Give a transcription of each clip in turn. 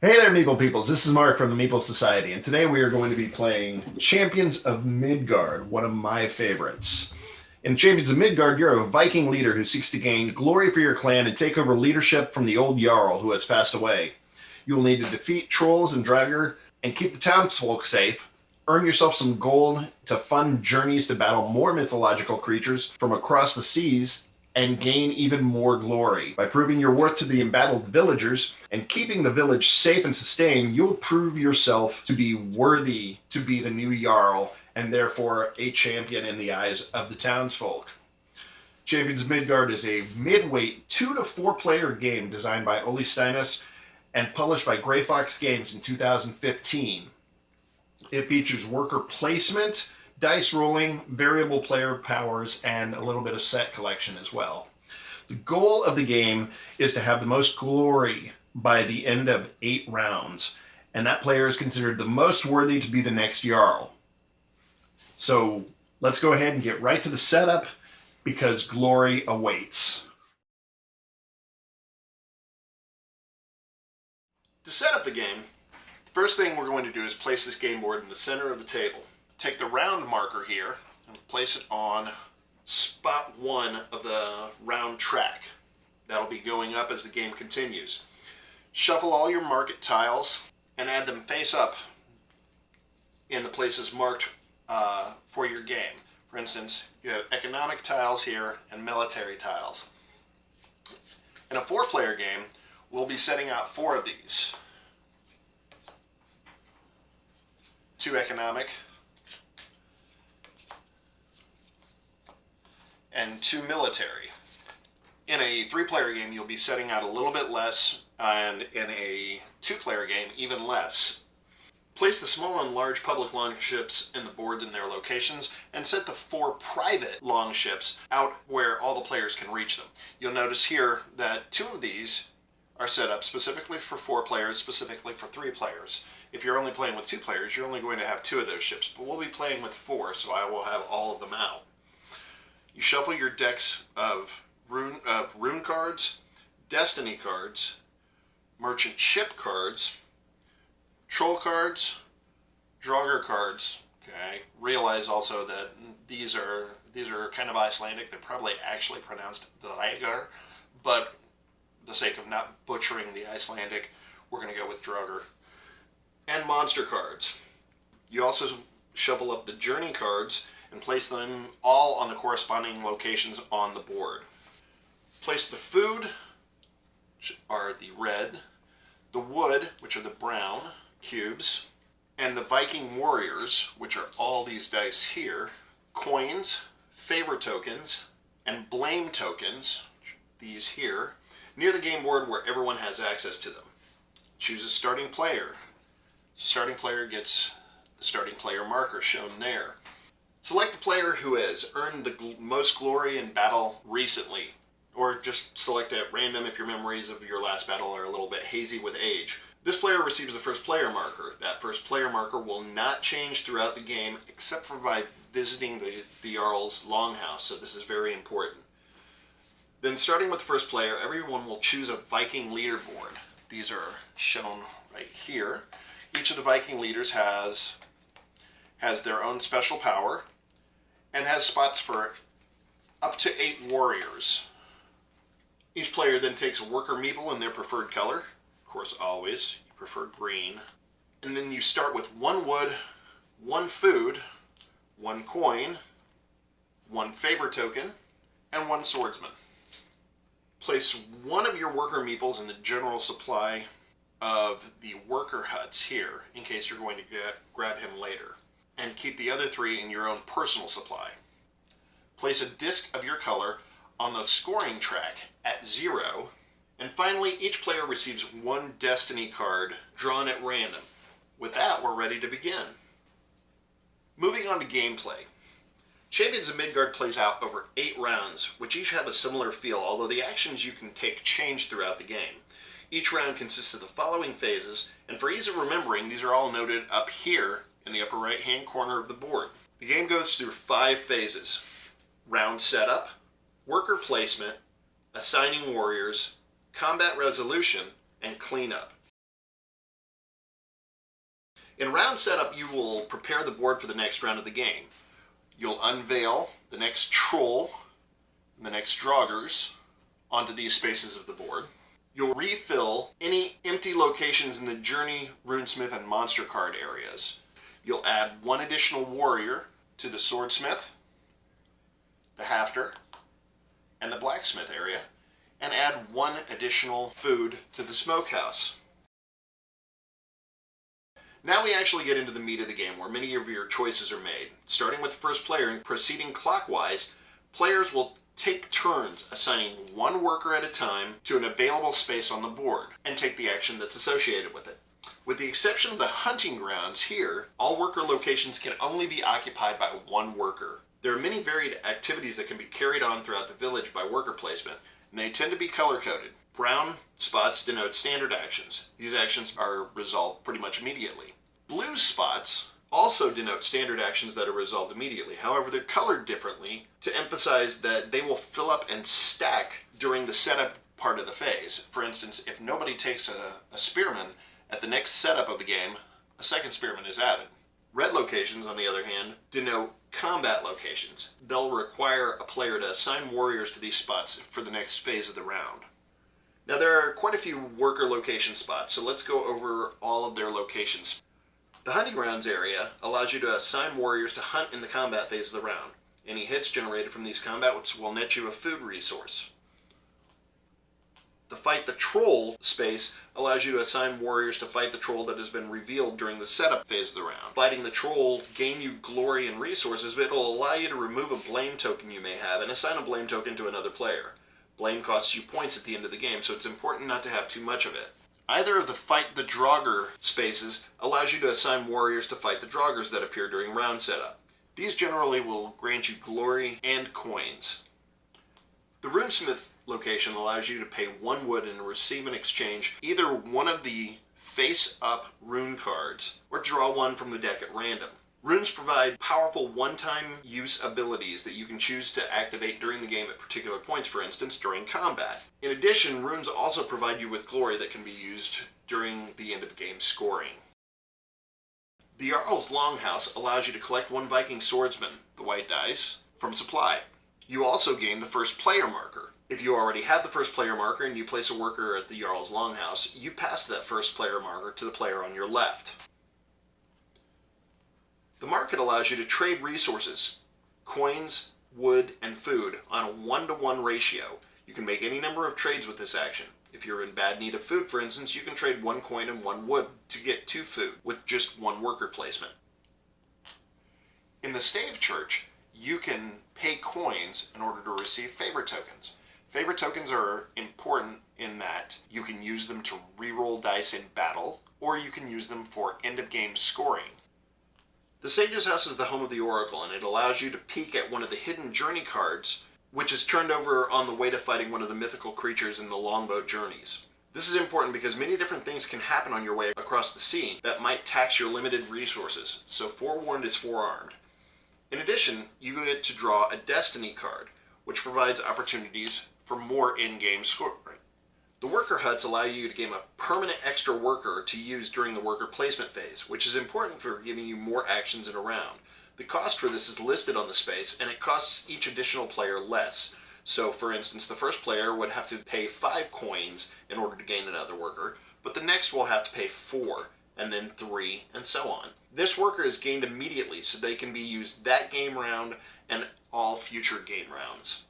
Hey there, Meeple peoples. This is Mark from the Meeple Society, and today we are going to be playing Champions of Midgard, one of my favorites. In Champions of Midgard, you're a Viking leader who seeks to gain glory for your clan and take over leadership from the old Jarl who has passed away. You will need to defeat trolls and Draugr and keep the townsfolk safe, earn yourself some gold to fund journeys to battle more mythological creatures from across the seas, and gain even more glory. By proving your worth to the embattled villagers and keeping the village safe and sustained, you'll prove yourself to be worthy to be the new Jarl and therefore a champion in the eyes of the townsfolk. Champions of Midgard is a mid-weight 2 to 4 player game designed by Oli Steinus and published by Grey Fox Games in 2015. It features worker placement, dice rolling, variable player powers, and a little bit of set collection as well. The goal of the game is to have the most glory by the end of 8 rounds, and that player is considered the most worthy to be the next Jarl. So let's go ahead and get right to the setup, because glory awaits. To set up the game, the first thing we're going to do is place this game board in the center of the table. Take the round marker here and place it on spot 1 of the round track. That'll be going up as the game continues. Shuffle all your market tiles and add them face up in the places marked for your game. For instance, you have economic tiles here and military tiles. In a 4-player game, we'll be setting out 4 of these. 2 economic, and 2 military. In a 3-player game, you'll be setting out a little bit less, and in a 2-player game, even less. Place the small and large public longships in the board in their locations, and set the 4 private longships out where all the players can reach them. You'll notice here that 2 of these are set up specifically for 4 players, specifically for 3 players. If you're only playing with 2 players, you're only going to have 2 of those ships, but we'll be playing with 4, so I will have all of them out. You shuffle your decks of rune cards, destiny cards, merchant ship cards, troll cards, Draugr cards. Okay. Realize also that these are kind of Icelandic. They're probably actually pronounced Draugr, but for the sake of not butchering the Icelandic, we're going to go with Draugr. And monster cards. You also shuffle up the journey cards and place them all on the corresponding locations on the board. Place the food, which are the red, the wood, which are the brown cubes, and the Viking warriors, which are all these dice here, coins, favor tokens, and blame tokens, these here, near the game board where everyone has access to them. Choose a starting player. Starting player gets the starting player marker shown there. Select a player who has earned the most glory in battle recently, or just select at random if your memories of your last battle are a little bit hazy with age. This player receives the first player marker. That first player marker will not change throughout the game except for by visiting the Jarl's longhouse, so this is very important. Then starting with the first player, everyone will choose a Viking leaderboard. These are shown right here. Each of the Viking leaders has their own special power and has spots for up to 8 warriors. Each player then takes a worker meeple in their preferred color. Of course, always, you prefer green. And then you start with 1 wood, 1 food, 1 coin, 1 favor token, and 1 swordsman. Place 1 of your worker meeples in the general supply of the worker huts here, in case you're going to grab him later, and keep the other 3 in your own personal supply. Place a disc of your color on the scoring track at 0, and finally each player receives 1 destiny card drawn at random. With that, we're ready to begin. Moving on to gameplay. Champions of Midgard plays out over 8 rounds, which each have a similar feel, although the actions you can take change throughout the game. Each round consists of the following phases, and for ease of remembering, these are all noted up here in the upper right-hand corner of the board. The game goes through 5 phases: round setup, worker placement, assigning warriors, combat resolution, and cleanup. In round setup, you will prepare the board for the next round of the game. You'll unveil the next troll and the next draugrs onto these spaces of the board. You'll refill any empty locations in the Journey, Runesmith, and Monster card areas. You'll add one additional warrior to the Swordsmith, the Hafter, and the Blacksmith area, and add one additional food to the Smokehouse. Now we actually get into the meat of the game, where many of your choices are made. Starting with the first player and proceeding clockwise, players will take turns assigning one worker at a time to an available space on the board, and take the action that's associated with it. With the exception of the hunting grounds here, all worker locations can only be occupied by one worker. There are many varied activities that can be carried on throughout the village by worker placement, and they tend to be color-coded. Brown spots denote standard actions. These actions are resolved pretty much immediately. Blue spots also denote standard actions that are resolved immediately. However, they're colored differently to emphasize that they will fill up and stack during the setup part of the phase. For instance, if nobody takes a spearman, at the next setup of the game, a second spearman is added. Red locations, on the other hand, denote combat locations. They'll require a player to assign warriors to these spots for the next phase of the round. Now, there are quite a few worker location spots, so let's go over all of their locations. The hunting grounds area allows you to assign warriors to hunt in the combat phase of the round. Any hits generated from these combats will net you a food resource. The Fight the Troll space allows you to assign warriors to fight the troll that has been revealed during the setup phase of the round. Fighting the troll gain you glory and resources, but it will allow you to remove a blame token you may have and assign a blame token to another player. Blame costs you points at the end of the game, so it's important not to have too much of it. Either of the Fight the Draugr spaces allows you to assign warriors to fight the draugrs that appear during round setup. These generally will grant you glory and coins. The Runesmith location allows you to pay one wood and receive in exchange either one of the face-up rune cards or draw one from the deck at random. Runes provide powerful one-time use abilities that you can choose to activate during the game at particular points, for instance, during combat. In addition, runes also provide you with glory that can be used during the end of the game scoring. The Jarl's Longhouse allows you to collect one Viking swordsman, the white dice, from supply. You also gain the first player marker. If you already have the first player marker and you place a worker at the Jarl's Longhouse, you pass that first player marker to the player on your left. The market allows you to trade resources, coins, wood, and food on a 1-to-1 ratio. You can make any number of trades with this action. If you're in bad need of food, for instance, you can trade 1 coin and 1 wood to get 2 food with just 1 worker placement. In the Stave Church, you can pay coins in order to receive favor tokens. Favor tokens are important in that you can use them to reroll dice in battle, or you can use them for end-of-game scoring. The Sage's House is the home of the Oracle, and it allows you to peek at one of the hidden journey cards, which is turned over on the way to fighting one of the mythical creatures in the longboat journeys. This is important because many different things can happen on your way across the sea that might tax your limited resources, so forewarned is forearmed. In addition, you get to draw a Destiny card, which provides opportunities for more in-game scoring. The worker huts allow you to gain a permanent extra worker to use during the worker placement phase, which is important for giving you more actions in a round. The cost for this is listed on the space, and it costs each additional player less. So, for instance, the first player would have to pay 5 coins in order to gain another worker, but the next will have to pay 4, and then 3, and so on. This worker is gained immediately, so they can be used that game round and all future game rounds.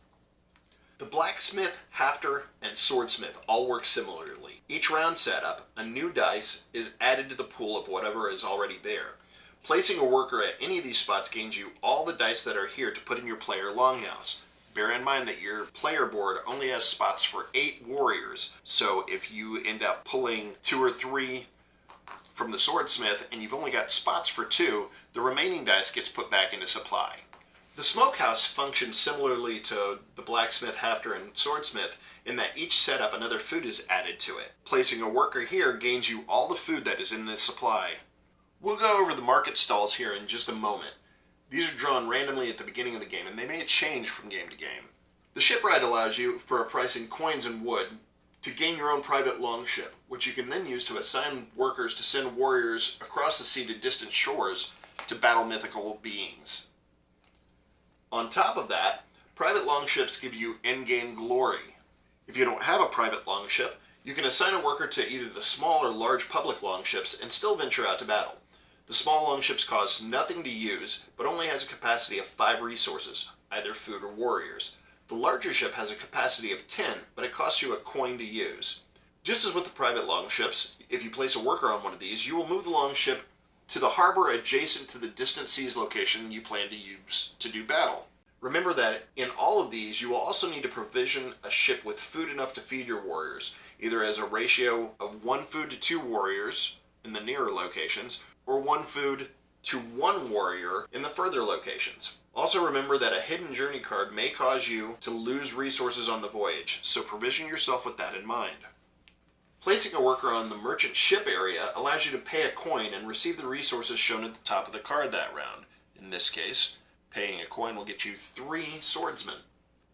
The Blacksmith, Hafter, and Swordsmith all work similarly. Each round setup, a new dice is added to the pool of whatever is already there. Placing a worker at any of these spots gains you all the dice that are here to put in your player longhouse. Bear in mind that your player board only has spots for 8 warriors, so if you end up pulling 2 or 3 from the Swordsmith and you've only got spots for 2, the remaining dice gets put back into supply. The Smokehouse functions similarly to the Blacksmith, Hafter, and Swordsmith in that each setup another food is added to it. Placing a worker here gains you all the food that is in this supply. We'll go over the market stalls here in just a moment. These are drawn randomly at the beginning of the game, and they may change from game to game. The Shipwright allows you, for a price in coins and wood, to gain your own private longship, which you can then use to assign workers to send warriors across the sea to distant shores to battle mythical beings. On top of that, private longships give you endgame glory. If you don't have a private longship, you can assign a worker to either the small or large public longships and still venture out to battle. The small longships cost nothing to use, but only has a capacity of 5 resources, either food or warriors. The larger ship has a capacity of 10, but it costs you a coin to use. Just as with the private longships, if you place a worker on one of these, you will move the longship to the harbor adjacent to the distant seas location you plan to use to do battle. Remember that in all of these, you will also need to provision a ship with food enough to feed your warriors, either as a ratio of 1 food to 2 warriors in the nearer locations, or 1 food to 1 warrior in the further locations. Also remember that a hidden journey card may cause you to lose resources on the voyage, so provision yourself with that in mind. Placing a worker on the merchant ship area allows you to pay a coin and receive the resources shown at the top of the card that round. In this case, paying a coin will get you 3 swordsmen.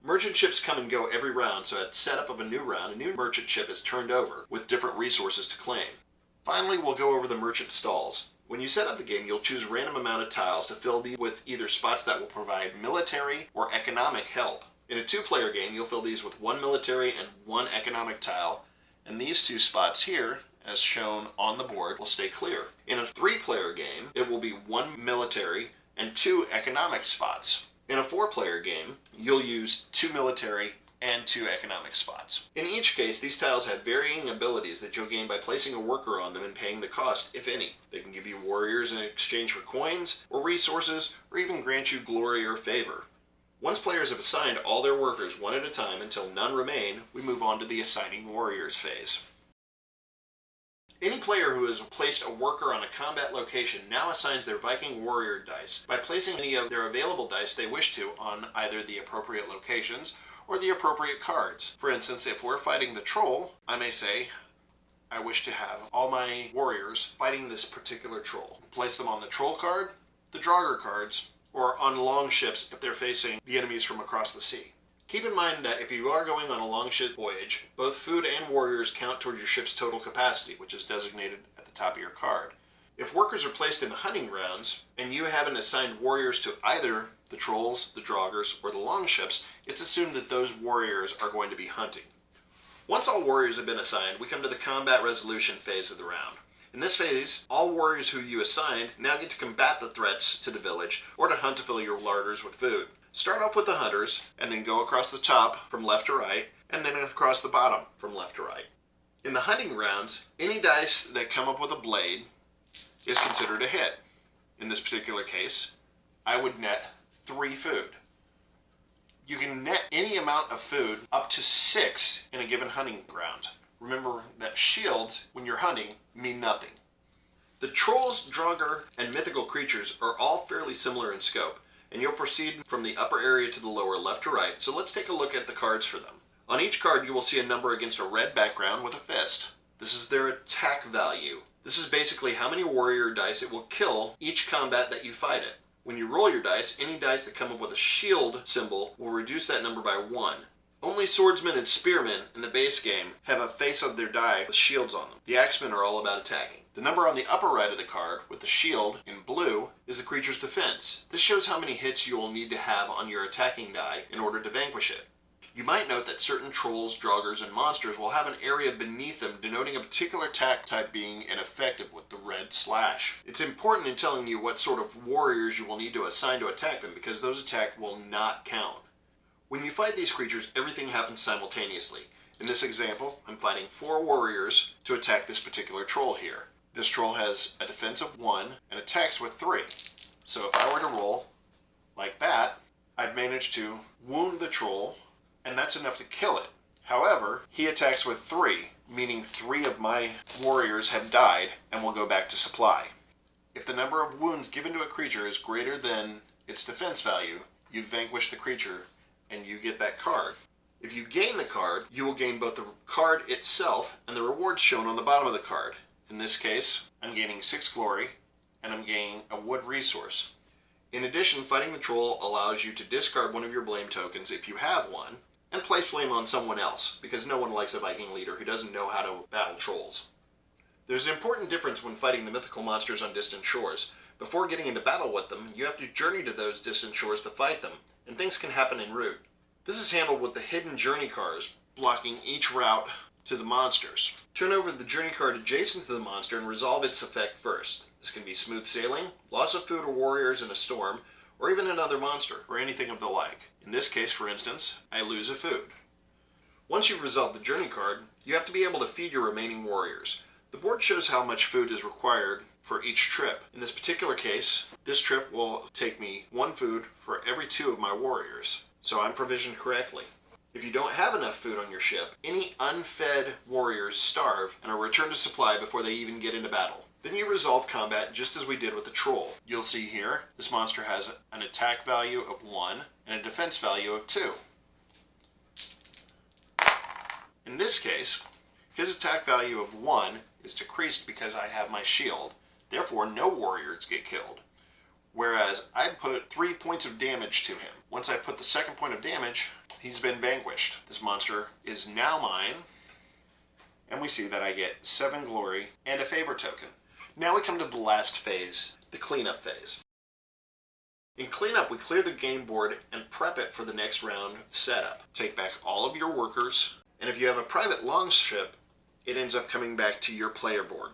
Merchant ships come and go every round, so at setup of a new round, a new merchant ship is turned over with different resources to claim. Finally, we'll go over the merchant stalls. When you set up the game, you'll choose a random amount of tiles to fill these with either spots that will provide military or economic help. In a 2-player game, you'll fill these with 1 military and 1 economic tile, and these 2 spots here, as shown on the board, will stay clear. In a 3-player game, it will be 1 military and 2 economic spots. In a 4-player game, you'll use 2 military and 2 economic spots. In each case, these tiles have varying abilities that you'll gain by placing a worker on them and paying the cost, if any. They can give you warriors in exchange for coins, or resources, or even grant you glory or favor. Once players have assigned all their workers one at a time until none remain, we move on to the assigning warriors phase. Any player who has placed a worker on a combat location now assigns their Viking warrior dice by placing any of their available dice they wish to on either the appropriate locations or the appropriate cards. For instance, if we're fighting the troll, I may say, I wish to have all my warriors fighting this particular troll. Place them on the troll card, the Draugr cards, or on longships if they're facing the enemies from across the sea. Keep in mind that if you are going on a longship voyage, both food and warriors count toward your ship's total capacity, which is designated at the top of your card. If workers are placed in the hunting grounds, and you haven't assigned warriors to either the trolls, the Draugrs, or the longships, it's assumed that those warriors are going to be hunting. Once all warriors have been assigned, we come to the combat resolution phase of the round. In this phase, all warriors who you assigned now get to combat the threats to the village, or to hunt to fill your larders with food. Start off with the hunters, and then go across the top from left to right, and then across the bottom from left to right. In the hunting rounds, any dice that come up with a blade is considered a hit. In this particular case, I would net 3 food. You can net any amount of food up to 6 in a given hunting ground. Remember that shields, when you're hunting, mean nothing. The trolls, Draugr, and mythical creatures are all fairly similar in scope, and you'll proceed from the upper area to the lower left to right, so let's take a look at the cards for them. On each card you will see a number against a red background with a fist. This is their attack value. This is basically how many warrior dice it will kill each combat that you fight it. When you roll your dice, any dice that come up with a shield symbol will reduce that number by 1. Only swordsmen and spearmen in the base game have a face of their die with shields on them. The axemen are all about attacking. The number on the upper right of the card with the shield in blue is the creature's defense. This shows how many hits you will need to have on your attacking die in order to vanquish it. You might note that certain trolls, Draugrs, and monsters will have an area beneath them denoting a particular attack type being ineffective with the red slash. It's important in telling you what sort of warriors you will need to assign to attack them because those attacks will not count. When you fight these creatures, everything happens simultaneously. In this example, I'm fighting 4 warriors to attack this particular troll here. This troll has a defense of 1 and attacks with 3. So if I were to roll like that, I've managed to wound the troll, and that's enough to kill it. However, he attacks with 3, meaning 3 of my warriors have died and will go back to supply. If the number of wounds given to a creature is greater than its defense value, you vanquish the creature and you get that card. If you gain the card, you will gain both the card itself and the rewards shown on the bottom of the card. In this case, I'm gaining 6 glory, and I'm gaining a wood resource. In addition, fighting the troll allows you to discard one of your blame tokens if you have one, and place blame on someone else, because no one likes a Viking leader who doesn't know how to battle trolls. There's an important difference when fighting the mythical monsters on distant shores. Before getting into battle with them, you have to journey to those distant shores to fight them, and things can happen en route. This is handled with the hidden journey cars, blocking each route to the monsters. Turn over the journey card adjacent to the monster and resolve its effect first. This can be smooth sailing, loss of food or warriors in a storm, or even another monster, or anything of the like. In this case, for instance, I lose a food. Once you've resolved the journey card, you have to be able to feed your remaining warriors. The board shows how much food is required for each trip. In this particular case, this trip will take me 1 food for every 2 of my warriors, so I'm provisioned correctly. If you don't have enough food on your ship, any unfed warriors starve and are returned to supply before they even get into battle. Then you resolve combat just as we did with the troll. You'll see here, this monster has an attack value of 1 and a defense value of 2. In this case, his attack value of 1 is decreased because I have my shield. Therefore, no warriors get killed. Whereas I put 3 points of damage to him. Once I put the 2nd point of damage, he's been vanquished. This monster is now mine. And we see that I get 7 glory and a favor token. Now we come to the last phase, the cleanup phase. In cleanup, we clear the game board and prep it for the next round setup. Take back all of your workers, and if you have a private longship, it ends up coming back to your player board.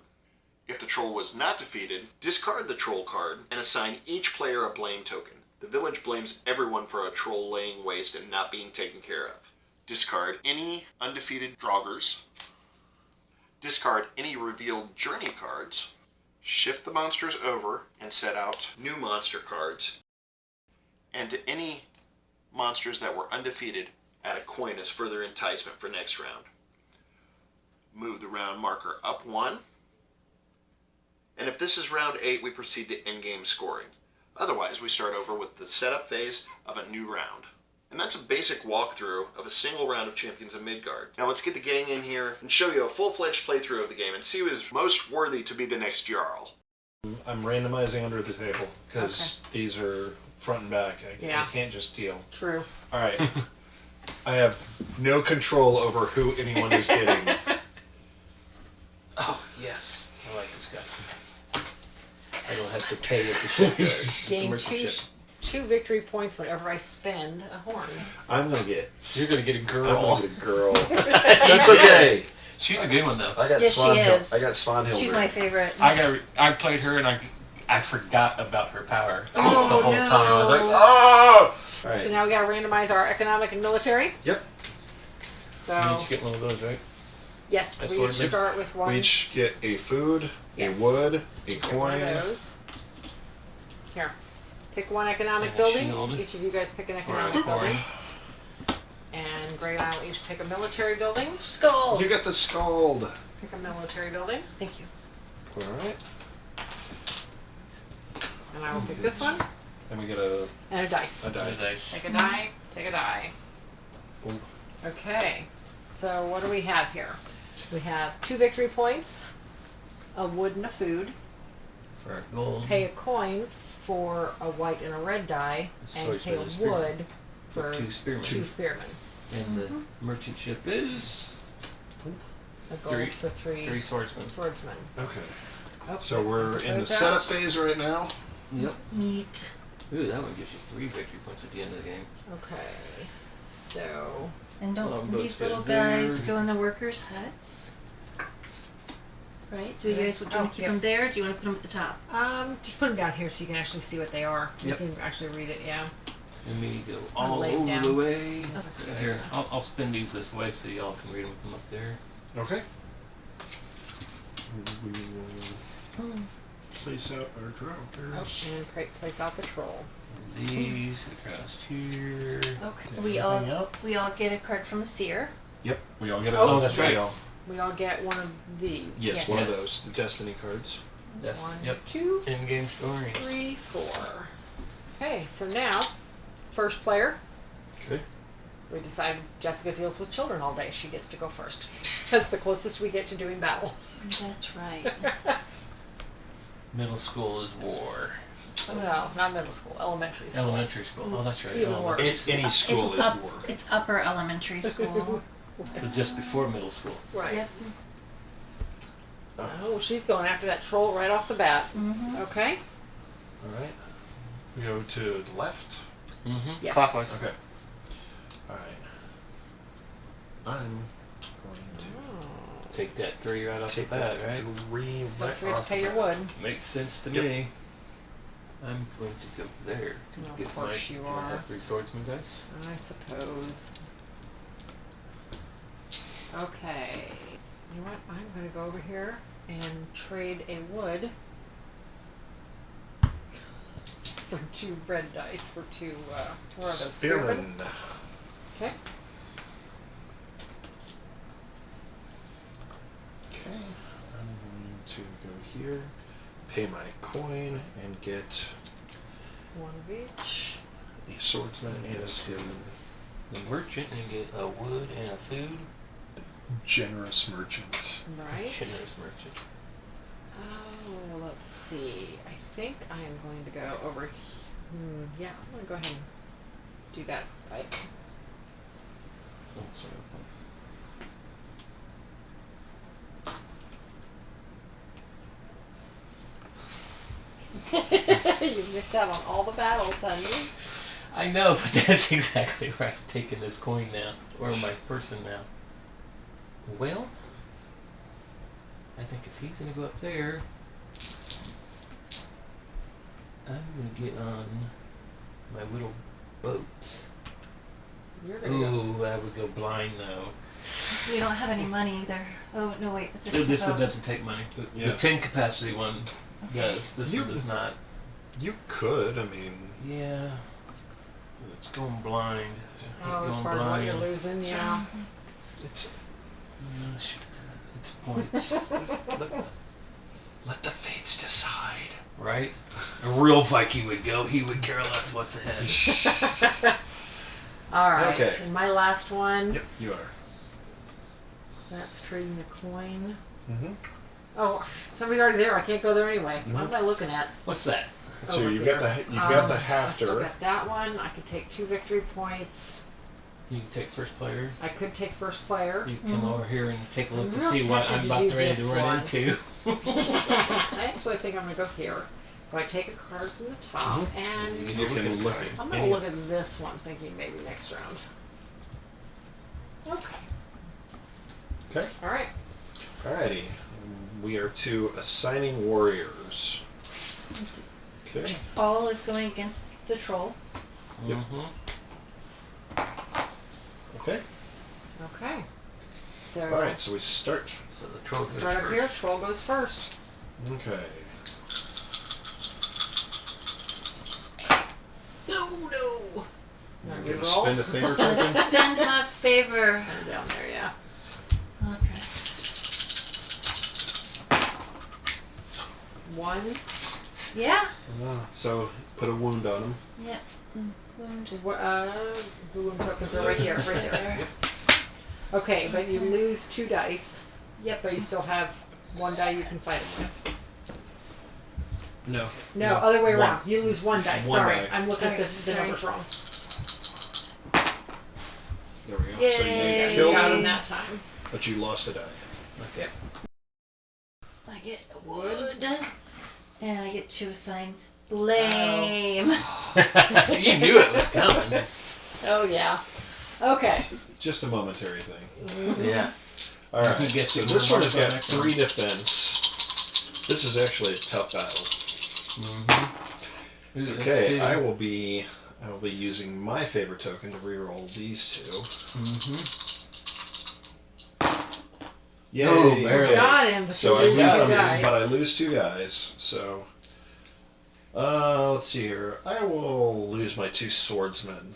If the troll was not defeated, discard the troll card and assign each player a blame token. The village blames everyone for a troll laying waste and not being taken care of. Discard any undefeated draugrs. Discard any revealed journey cards. Shift the monsters over and set out new monster cards. And to any monsters that were undefeated, add a coin as further enticement for next round. Move the round marker up 1. And if this is round 8, we proceed to endgame scoring. Otherwise, we start over with the setup phase of a new round. And that's a basic walkthrough of a single round of Champions of Midgard. Now let's get the gang in here and show you a full-fledged playthrough of the game and see who is most worthy to be the next Jarl. I'm randomizing under the table because these are front and back. I can't just deal. True. All right. I have no control over who anyone is getting. Oh, yes. I like this guy. I don't have to pay at the shipyard. Gain two victory points whenever I spend a horn. I'm going to get... You're going to get a girl. I'm going to get a girl. That's okay. She's a good one, though. I got Yes, she is. I got Svanhilda. She's my favorite. I played her and I forgot about her power the Oh, whole no. time. I was like, oh! All right. So now we got to randomize our economic and military. Yep. So You each get one of those, right? yes, That's we what each it meant. start with one. We each get a food, Yes. a wood, a Get coin. one of those. Here, pick one economic And a building. shield. Each of you guys pick an Or a economic building. coin. And Gray and I will each pick a military building. Skull. You got the scald. Pick a military building. Thank you. All right. And I will pick this one. And we get a And a dice. Dice. Take a die. Take a die. Boom. Okay. So what do we have here? We have 2 victory points, a wood and a food. For gold. Pay a coin for a white and a red die, and Sorry, pay a spearmen. wood for 2 spearmen. 2 spearmen. And the merchant ship is A gold for 3 3 swordsmen. swordsmen. Okay. Oh, So we're in the those setup out. phase right now. Yep. Neat. Ooh, that one gives you 3 victory points at the end of the game. Okay. So And Well, don't those these fit little there. guys go in the workers' huts? Right? Do you guys want to keep yeah. them there? Or do you want to put them at the top? just put them down here so you can actually see what they are. Yep. You can actually read it. Yeah. And me go I'll all lay it over down. the way. Oh, that's Yeah, here, I'll spin these this way so y'all can read them from up there. Okay. We will place out our draugrs. And place out the troll. These across here. Okay. Get We everything all out. we all get a card from the seer. Yep. We all get a. Oh, that's right. we all- We all get one of these. Yes, Yes. one of those. The destiny cards. Yes. 1, Yep. 2, In-game scoring. 3, 4. Okay, so now, first player. Okay. We decided Jessica deals with children all day. She gets to go first. That's the closest we get to doing battle. That's right. Middle school is war. No, not middle school. Elementary school. Elementary school. Oh, that's right. Even elementary. worse. Any school is war. It's upper elementary school. So just before middle school. Right. Yep. Oh, she's going after that troll right off the bat. Mm-hmm. Okay. All right. We go to the left. Mm-hmm. Yes. Clockwise. Okay. All right. I'm going Take that 3 right to off the take bat, that right? 3 Don't right forget to off pay the your bat. wood. Makes sense to Yep. me. I'm going to go there. No, of Get course you can I are. have 3 swordsman dice? I suppose. Okay. You know what? I'm going to go over here and trade a wood for 2 red dice for 2, what are those? Spearman. Okay. Okay. I'm going to go here, pay my coin, and get 1 of each. a swordsman and a spearman. The merchant and get a wood and a food. Generous merchant. Right. Generous merchant. Oh, let's see. I think I am going to go over. Yeah, I'm going to go ahead and do that. Right. Oh, sorry. You missed out on all the battles, honey. I know, but that's exactly where I was taking this coin now, or my person now. Well, I think if he's gonna go up there, I'm gonna get on my little boat. You're going to go. Ooh, I would go blind though. We don't have any money either. Oh no, wait, that's a So this different one boat. doesn't take money. The Yeah. 10 capacity one does. This You- one does not. You could, I mean, Yeah. It's going blind. I hate Oh, as going far as what blind. you're losing, yeah. it's It's points. let the fates decide. Right? A real Viking would go. He would care less what's ahead. All right. Okay. And my last one. Yep, you are. That's trading a coin. Mm-hmm. Oh, somebody's already there. I can't go there anyway. What Mhm. am I looking at? What's that? So Over you've got here. the I still hafter. got that one. I could take 2 victory points. You can take first player. I could take first player. You can come over here and take a look I'm to real see what tempted I'm to about do to ready to this run one. into. I actually think I'm going to go here. So I take a card from the top Mhm. and You can look at I'm going to look at this one thinking maybe next round. Okay. Okay. All right. Alrighty. We are to assigning warriors. Okay. All is going against the troll. Yep. Mm-hmm. Okay. Okay. So Alright, so we start. So the troll goes start up first. here. Troll goes first. Okay. No, no. Now You reroll. spend a favor token. Spend my favor. Kind of down there, yeah. Okay. 1. Yeah. So put a wound on him. Yep. Wound. The wound tokens are right here, right there. Okay, but you lose 2 dice. Yep. But you still have 1 die you can fight him with. No. No, other way One. around. You lose 1 dice. One Sorry, die. I'm looking at the Sorry. numbers wrong. There we go. So Yay. you You killed got him him, that time. but you lost a die. Yep. I get a wood. And I get to assign blame. You knew it was coming. Oh yeah. Okay. Just a momentary thing. Yeah. Alright. Who gets So it? this one has got Next 3 one. defense. This is actually a tough battle. Mm-hmm. Ooh, that's Okay, 2. I will be using my favorite token to reroll these 2. Mm-hmm. Yay! Oh, barely. okay. Got him, but So I you lose lose 2 2, dice. but I lose 2 guys. So, let's see here. I will lose my 2 swordsmen.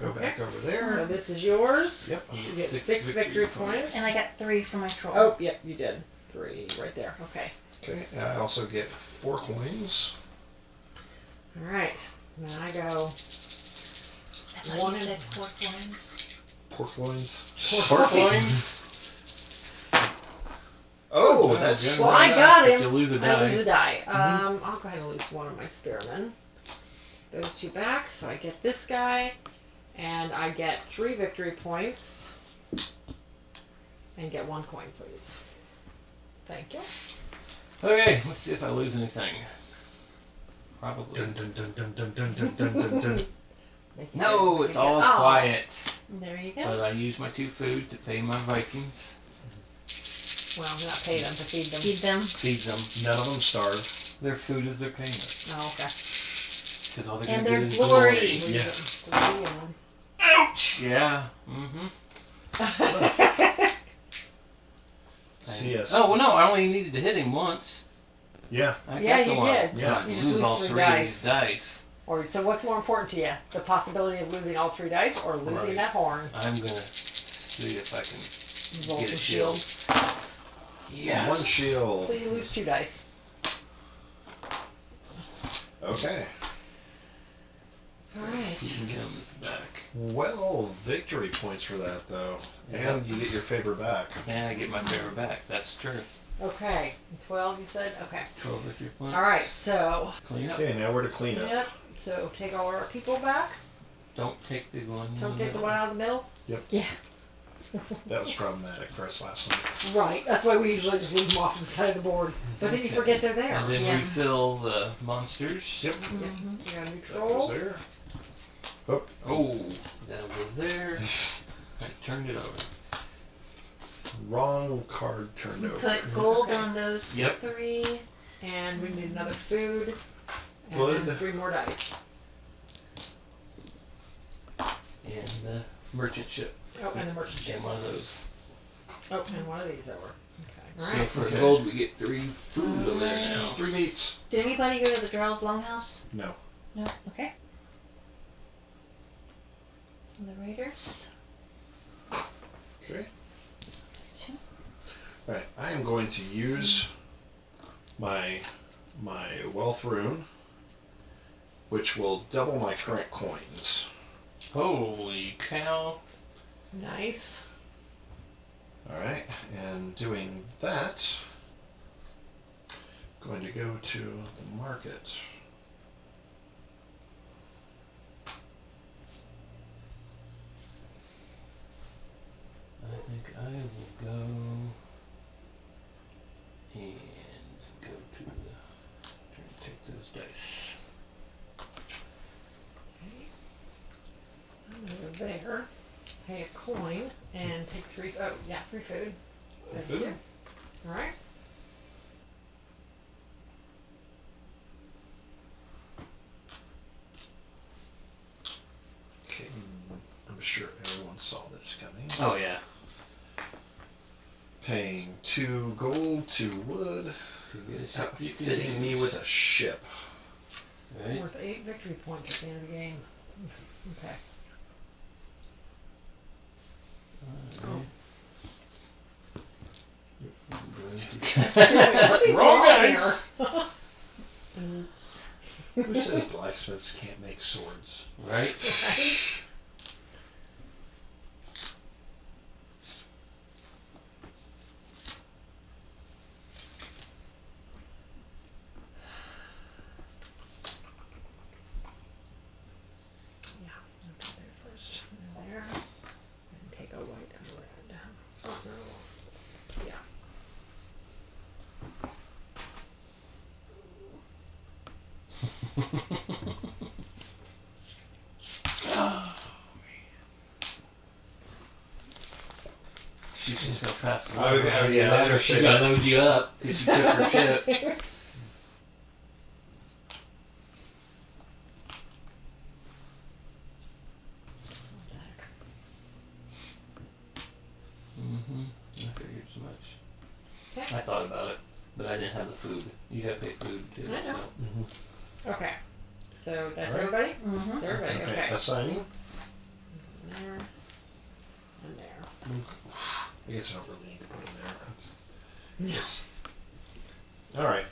Go back over So there. this is yours. Yep. You get 6 victory points. And I got 3 for my troll. Oh, yep, you did. 3 right there. Okay. Okay. I also get 4 coins. All right. Now I go. I thought One you and- said 4 coins. Pork loins. Pork loins. Oh, Oh, that's good. Well, I got If him. you lose a I lose die. a die. I'll go ahead and lose one of my spearmen. Those two back, so I get this guy, and I get 3 victory points. And get 1 coin, please. Thank you. Okay, let's see if I lose anything. Probably. Dun, dun, dun, dun, dun, dun, dun, dun, dun, dun. No, it's all Oh. quiet. There you go. But I use my 2 food to pay my Vikings. Well, not pay them to feed them. Feed them. Feed them. None of them starve. Their food is their payment. Oh, okay. Because all they And can their get is glory. Yeah. 3 and Ouch! Yeah. Mm-hmm. CS. Oh, well, no, I only needed to hit him once. Yeah. I Yeah, got the you one. did. Yeah. You just lose lose all 3 3 of dice. these dice. Or so, what's more important to you? The possibility of losing all 3 dice, or losing Right. that horn? I'm gonna see if I can Roll get some a shield. shields. Yes. 1 shield. So you lose 2 dice. Okay. All right. You can get him back. Well, victory points for that, though. Yeah. And you get your favor back. And I get my favor back. That's true. Okay. 12, you said? Okay. 12 victory points. All right. So, Clean up. Okay, now we're to clean up. yep. So take all our people back. Don't take the one. Don't take the one out of the middle. Yeah. That was problematic for us last night. Right. That's why we usually just leave them off the side of the board. But then you forget they're there. And then Yeah. refill the monsters. Yep. You got That neutral. was there. Oh, that'll go there. I turned it over. Wrong card turned over. Put gold Okay. on those Yep. 3. And we need another food. And Wood. then 3 more dice. And the merchant ship. Oh, and the merchant ship. And one of those. Oh, and one of these over. Okay. All So right. for Okay. gold, we get 3 food over there now. 3 meats. Did anybody go to the Drell's Longhouse? No. No. Okay. And the Raiders. Okay. 2. Alright, I am going to use my wealth rune, which will double my current coins. Holy cow. Nice. Alright, and doing that, going to go to the market. I think I will go and go to the take those dice. I'm gonna go there. Pay a coin and take 3. Oh, yeah, 3 food. Thank Food? you. All right. Okay, I'm sure everyone saw this coming. Oh yeah. Paying 2 gold, 2 wood, So you get a ship you can outfitting me use. with a ship. Right? Worth 8 victory points at the end of the game. Okay. Alright. Wrong dice. Oops. Who says blacksmiths can't make swords? Right? Right? Yeah, I'll put there first. And there. And take a white and a red. So no ones. Yeah. She's just gonna pass the Oh, load yeah, around. yeah, I Later, she's understand. gonna load you up because you took her ship. Mm-hmm. I figured as much. Okay. I thought about it, but I didn't have the food. You gotta pay food too. I know. So. Okay. So that's All right. everybody? Mm-hmm. That's everybody. Okay, Okay. assigning. There. And there. I guess I don't really need to put them there. Yes. Alright.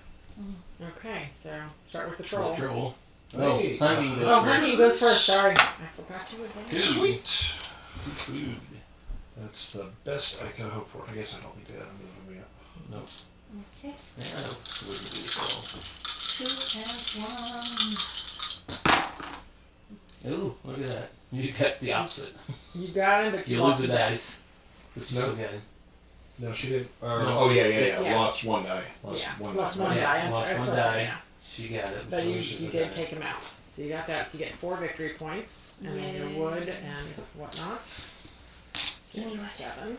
Okay, so start with the troll. Troll. Hey. Oh, honey goes Oh, first. honey goes first. Sorry. I forgot you were there. Good. Sweet. Good food. That's the best I could hope for. I guess I don't need to move them yet. Nope. Okay. Yeah, wouldn't do so. 2 and 1. Ooh, look at that. You got the opposite. You got him, but You lost lose the the dice. But you No. still got him. No, she did. No, oh yeah, Yeah. Lost one die. Lost Yeah, one lost die. one Yeah, die. lost That's one what- die. yeah. She got it. But so you she's a did die. take him out. So you got that. So you get 4 victory points. And then your Yay. wood and whatnot. Give me Get what? 7.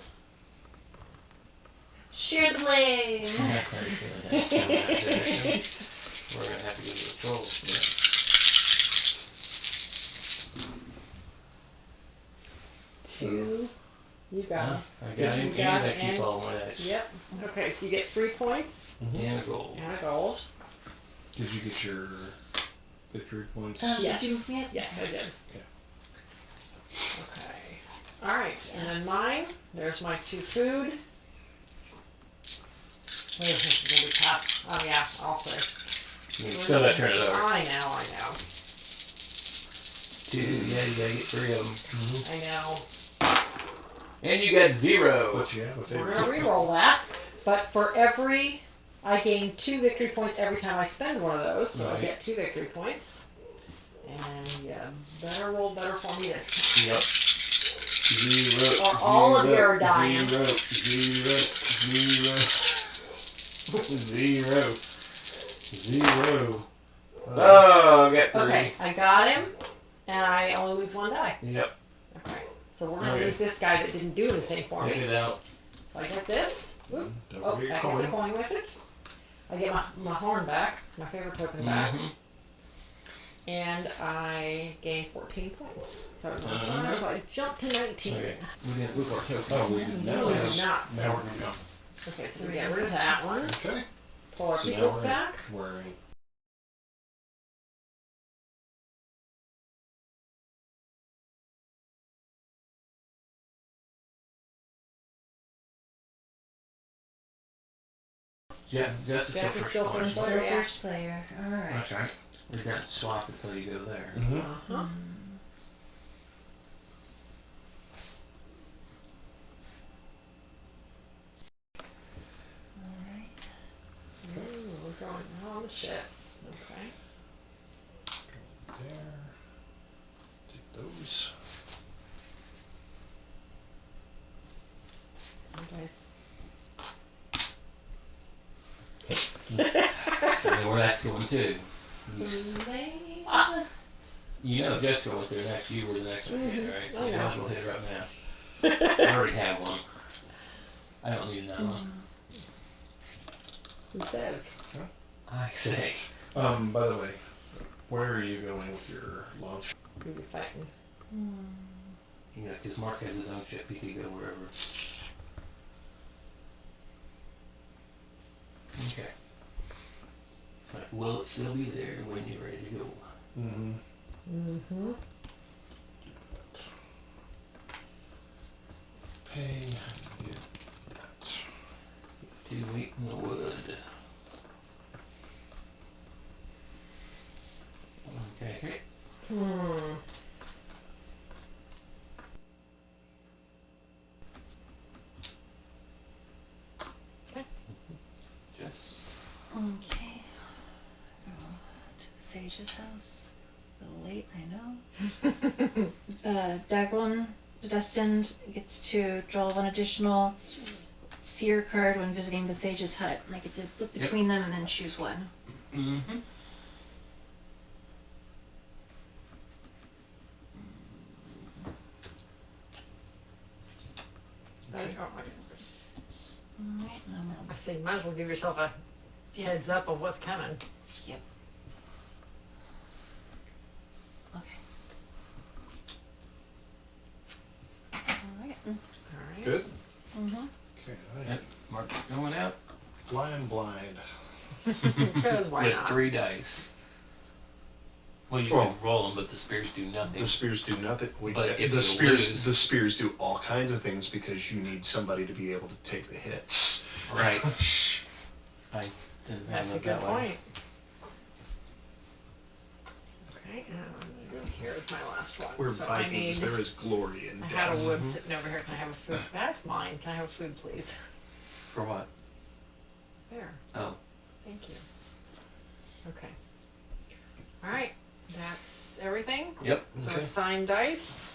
Share the blame. I'm not quite feeling that. It's coming out there, so we're gonna have to go to the trolls. Yeah. 2. You got him. I got Yeah, him, you and got I it, keep and- all my dice. Yep. Okay, so you get 3 points And a gold. and a gold. Did you get your victory points? Yes. Did you move me up? Yes, I did. Okay. Okay. Alright, and then mine, there's my 2 food. Oh, this is gonna be tough. Oh yeah, all 3. You still gotta turn it over. I know. 2, yeah, you gotta get 3 of them. I know. And you got 0. What you have a We're favorite? gonna re-roll that, but for every, I gain 2 victory points every time I spend one of those, so I Right. get 2 victory points. And yeah, better roll better for me this time. Yep. 0. Or all of you are dying. 0. 0. 0. 0. Oh, I got 3. Okay, I got him, and I only lose 1 die. Yep. Okay, so we're gonna Okay. lose this guy that didn't do anything for Get me. it out. So I get this. Whoop. Don't Oh, I forget get your the coin. coin with it. I get my horn back, my favorite token back, Mhm. and I gain 14 points. So, Uh-huh. so I jump to 19. Okay. We didn't move our token. Oh, we did No, not. we did not. Now we're gonna go. Okay, so we get rid of that one. Okay. Pull our So now peoples we're back. wearing. Jess is Jess is first still one. first. So Yeah. first player. Alright. That's right. We got to swap until you go there. Uh-huh. Alright. Ooh, we're going on the ships. Okay. There. Take those. Okay. So where that's going to. Blame. You know Jess going to next. You were the next one, Mhm. right? I So know. I'll go ahead right now. I already have one. I don't need another one. Who says? I say. By the way, where are you going with your launch? Who be fighting? You know, because Mark has his own ship. He can go wherever. Okay. But will it still be there when you're ready to go? Mm-hmm. Mm-hmm. Pay. Get that. 2 wheat and the wood. Okay. Hmm. Jess. Okay. Go to the sage's house. A little late, I know. Dagron, the destined, gets to draw 1 additional seer card when visiting the sage's hut. And I get to flip Yep. between them and then choose one. Mm-hmm. Okay. Alright, and I'm gonna. I say, you might as well give yourself a heads up of what's coming. Yep. Okay. Alright. Alright. Good. Mm-hmm. Okay. I Yep. Mark's going out flying blind. Because why with not? 3 dice. Well, you Well- can roll them, but the spears do nothing. The spears do nothing. But if the you spears, lose- the spears do all kinds of things because you need somebody to be able to take the hits. Right. I didn't have That's a it good that way. point. Okay, and I'm gonna go here is my last one. We're So I Vikings. need- There is glory in I death. had a wood sitting over here. Can I have a food? That's mine. Can I have a food, please? For what? There. Oh. Thank you. Okay. All right. That's everything. Yep. So Okay. assigned dice.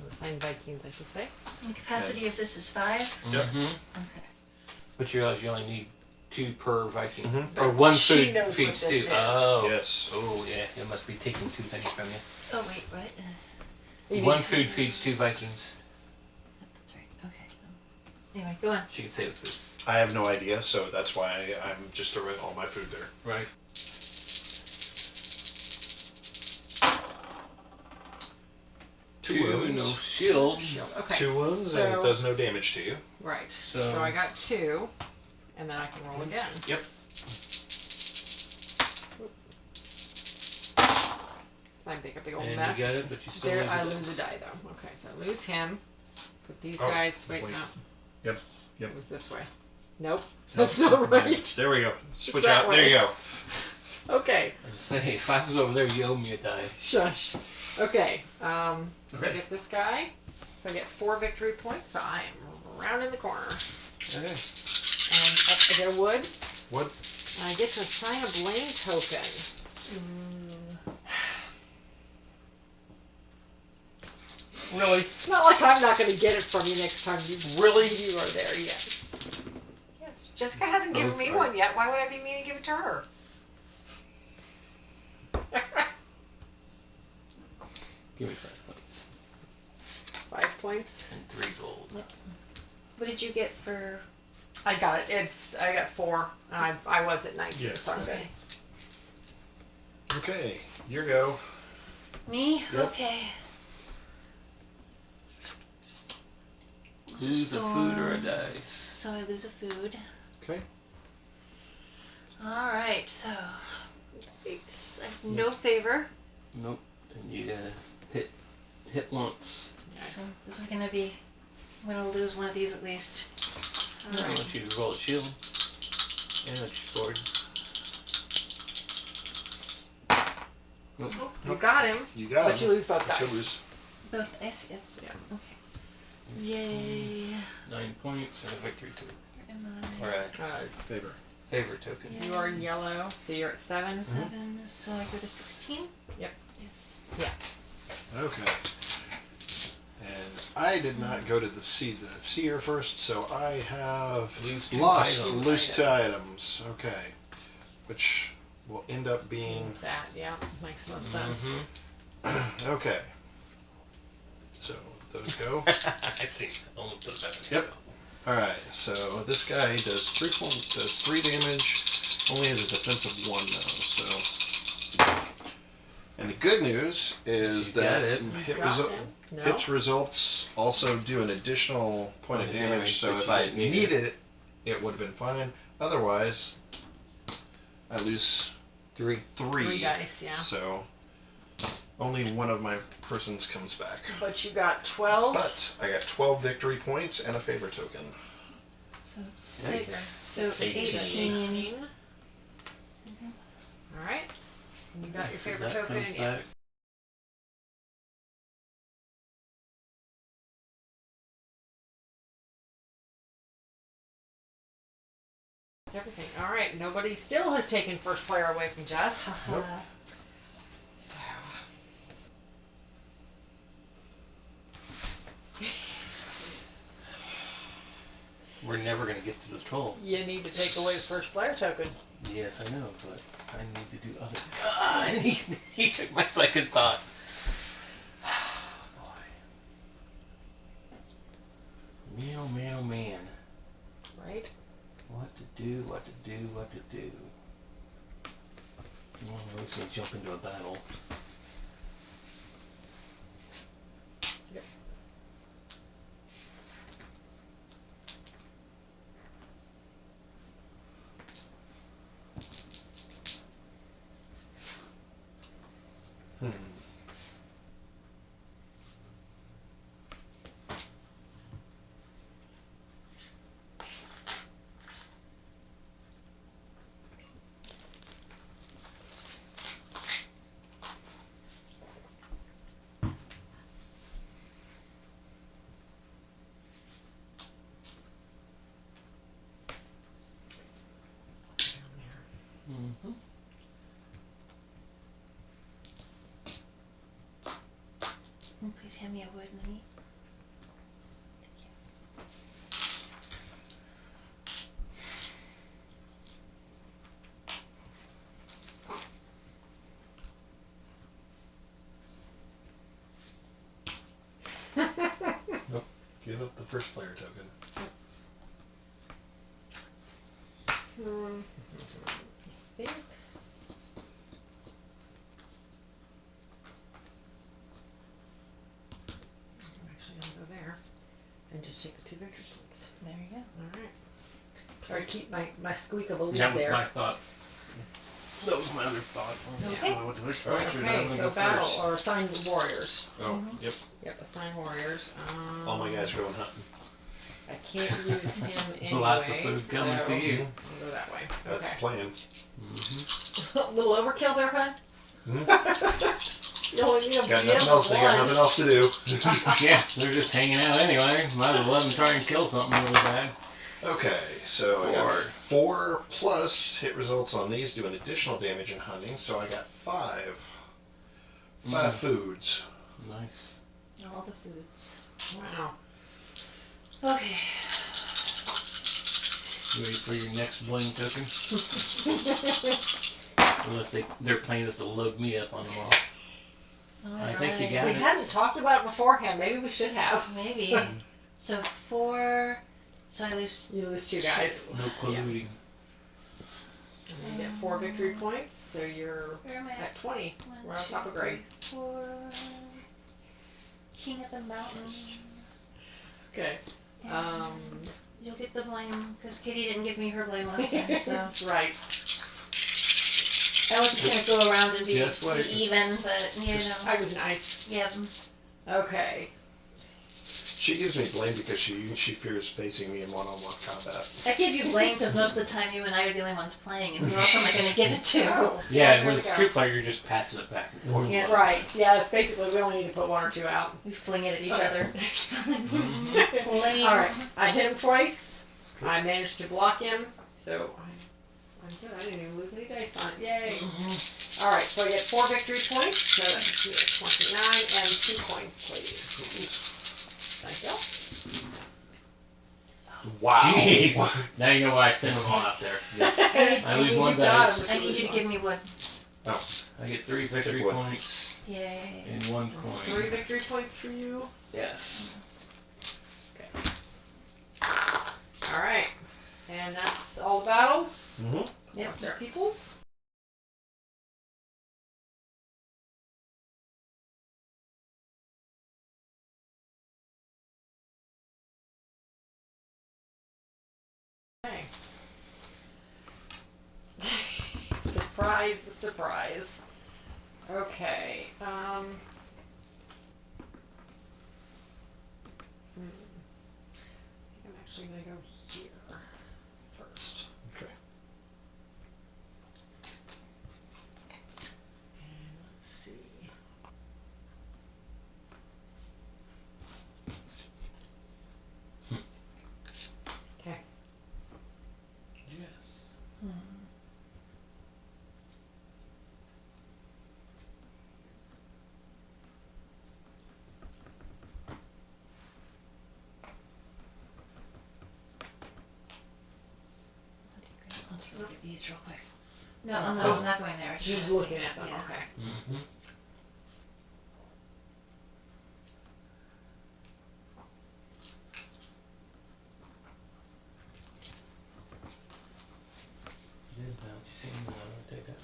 Assigned Vikings, I should say. The capacity of this is 5. Yep. Mhm. Okay. But you realize you only need 2 per Viking. Mhm. Or But one she food knows what feeds this 2. is. Oh. Yes. Oh, yeah. It must be taking 2 things from you. Oh, wait, what? One food feeds 2 Vikings. That's right. Okay. Anyway, go on. She can save the food. I have no idea, so that's why I'm just throwing all my food there. Right. Two wounds. No shield. Shield. Okay. 2 wounds, and it does no damage to you. Right. So- So I got 2, and then I can roll again. Yep. I make a big old And mess. you got it, but you still There, lose I it. lose a die though. Okay, so I lose him. Put these Oh, guys. Wait, wait. no. Yep. Yep. It was this way. Nope. That's not right. There we go. Switch that out. There you way. go. Okay. I just say, hey, if I was over there, you owe me a die. Shush. Okay. So I Okay. get this guy. So I get 4 victory points. So I am around in the corner. Okay. And I get a wood. What? And I get to assign a blame token. Really? It's not like I'm not going to get it from you next time you Really? you are there. Yes. Yes. Jessica hasn't given me sorry. one yet. Why would I be mean to give it to her? Give me 5 points. 5 points. And 3 gold. What did you get for... I got it. I got 4. And I was at 19. Yeah. So I'm good. Okay. Okay. Your go. Me? Yep. Okay. Lose a food or a Storm. dice. So I lose a food. Okay. Alright, so... Yikes. I have no favor. Nope. And you gotta hit once. So this is gonna be... I'm gonna lose one of these at least. I Alright. want you to roll a shield. And a sword. Nope. You got him. You got But it. you lose both But you dice. lose. Both dice, yes. Yeah. Okay. Yay. 9 points and a victory token. Where am I? Or a Favor. favor token. Yeah. You are yellow, so you're at 7. 7, so I go to 16? Yep. Yes. Okay. And I did not go to the seer first, so I have Lose 2 lost items. loose 2 items. Okay. Which will end up being That, yeah, makes no sense. Mhm. okay. So those go. I see. Only put that in. Yep. All right. So this guy does 3 damage. Only has a defensive 1 though. So. And the good news is You that got it. hit, Got resu- him. No. hit results also do an additional point of damage. So but if you I didn't need needed it, it would have been fine. Otherwise, I lose 3. 3 dice, yeah. So only one of my persons comes back. But you got 12. But I got 12 victory points and a favor token. So it's Nice. 6, so 18. 18. All right. And you got your So favorite that token. comes Yeah. back. That's everything. All right. Nobody still has taken first player away from Jess. Nope. So. We're never going to get to the troll. You need to take away the first player token. Yes, I know, but I need to do other. Ah, he took my second thought. Boy. Man, oh man, oh man. Right? What to do, what to do, what to do. Well, I'm just going to jump into a battle. Yep. Mm-hmm. Please hand me a wood, Minnie. Nope. Give up the first player token. I think. I'm actually gonna go there and just take the 2 victory points. There you go. All right. Try to keep my squeak of a lead That was there. my thought. That was my other thought. Okay. Okay, so battle or assign warriors. Oh, yep. Yep, assign warriors. All my guys are going hunting. I can't use him anyway. Lots of food coming so to you. I'll go that way. That's Okay. the plan. Mm-hmm. A little overkill there, bud? You only need a Got GM nothing else. for They got one. nothing else to do. Yeah, they're just hanging out anyway. Might as well let them try and kill something really bad. Okay, so I got 4 plus hit results on these, doing additional damage in hunting. So I got 5. 5 foods. Nice. All the foods. Wow. Okay. You ready for your next blame token? Unless their plan is to load me up on them all. I think you got We it. hadn't talked about it beforehand. Maybe we should have. Maybe. So 4. So I lose. You lose 2 guys. No colluding. And you get 4 victory points, so you're Where am I at 20. We're on top of grade. 4. King of the mountain. Okay. And you'll get the blame because Katy didn't give me her blame last time. So That's right. I was just gonna go around and be Just wait. even, but you know. I was nice. Yep. Okay. She gives me blame because she fears facing me in one-on-one combat. I give you blame because most of the time you and I are the only ones playing, and who else am I gonna give it to? Oh, Yeah, there when we it's go. 2 player, you're just passing it back and forth. Yeah. Right. Yeah, it's basically we only need to put 1 or 2 out. We fling it at each other. Mhm. Blame. All right. I hit him twice. I managed to block him, so I'm good. I didn't even lose any dice on it. Yay! All right. So I get 4 victory points. So that's 29 and 2 points, please. Thank you. Wow. Jeez. Now you know why I sent them all out there. I lose 1 dice. I need you to give me wood. Oh, I get 3 victory Take 1. points Yay. and 1 3 coin. victory points for you. Yes. Okay. All right. And that's all the battles. Mm-hmm. Yep. Their peoples. Okay. Surprise, surprise. Okay. I think I'm actually going to go here first. Okay. And let's see. Okay. Yes. Let's look at these real quick. No, I'm not going there. It's Just just looking at them. yeah. Okay. Mm-hmm. Did you see him take that?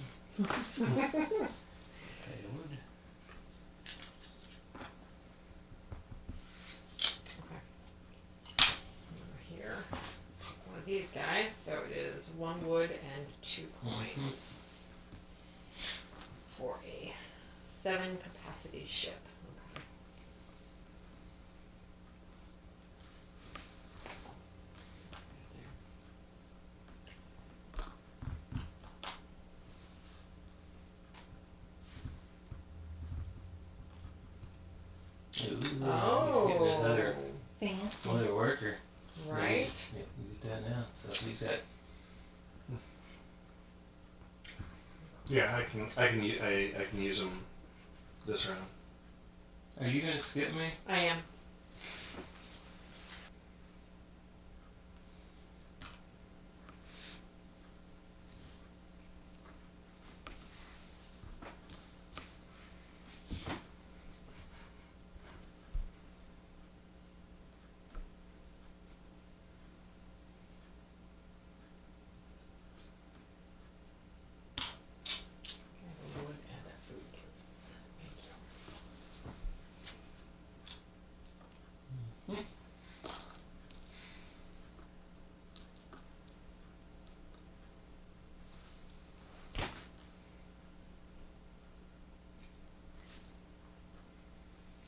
Okay, wood. Over here. One of these guys. So it is 1 wood and 2 coins for a 7 capacity ship. Okay. Ooh, he's Oh. getting his other Fancy. worker. Right. Yeah, you get that now. So he's got Yeah, I can use them this round. Are you gonna skip me? I am.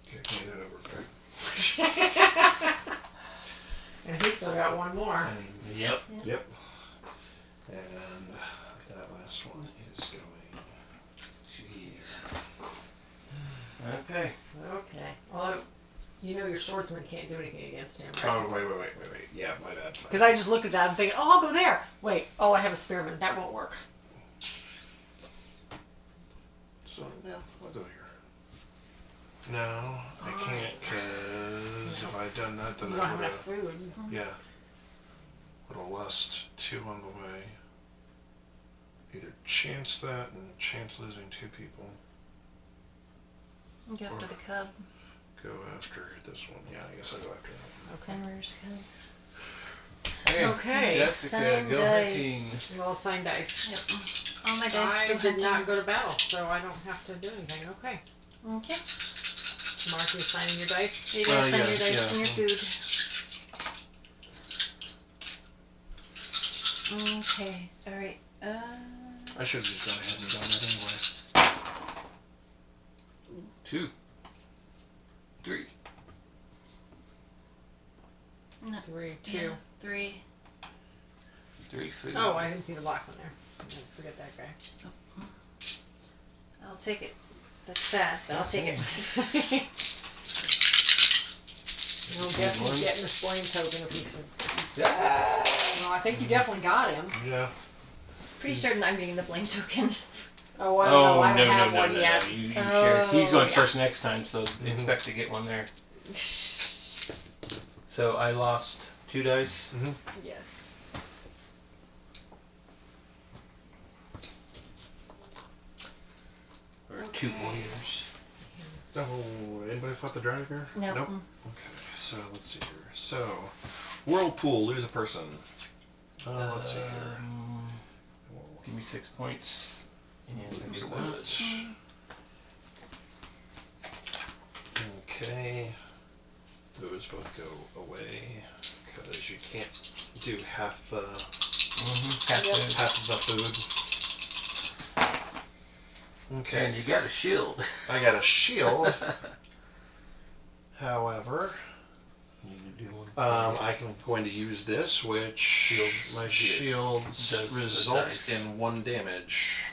Okay, can you do it over, right? And he's still got one more. Yep. Yep. And that last one is going. Jeez. Okay. Okay. Well, you know your swordsman can't do anything against him, Oh, right? wait. Yeah, my bad. Because I just looked at that and thinking, oh, I'll go there. Wait, oh, I have a spearman. That won't work. So, yeah, I'll go here. No, I can't, because if I'd done that, then You I don't have would enough have. food. Yeah. Would have lost 2 on the way. Either chance that and chance losing 2 people. Go after the cub. Go after this one. Yeah, I guess I'll go after that. Okay. Fenrir's cub. Hey, Okay, Jessica, sign go dice. hunting. Well, sign dice. Yep. All my dice I go did hunting. not go to battle, so I don't have to do anything. Okay. Okay. Mark, you signing your dice? You guys sign yeah, your dice yeah. and your food. Okay. Alright. I should have just gone ahead and done that anyway. 2, 3. No. 3, 2. Yeah, 3. 3 food. Oh, I didn't see the black one there. Forget that guy. I'll take it. That's sad, but I'll take it. You'll definitely getting this flame token if he's. Ah! Well, I think you definitely got him. Yeah. Pretty certain I'm getting the blame token. Oh, I don't know. I don't have no, one yet. You share. He's going yeah. first next time, so expect to get one there. So I lost 2 dice. Mm-hmm. Yes. Or 2 warriors. Oh, anybody fought the dragon bear? No. Nope. Okay, so let's see here. So, whirlpool, lose a person. Let's see here. Give me 6 points. And I Lose get a one. that. Okay. Those both go away because you can't do half Half Yep. food. half of the food. Okay. And you got a shield. I got a shield. However, I'm going to use this, which Shields my get- shields does the result dice. in 1 damage.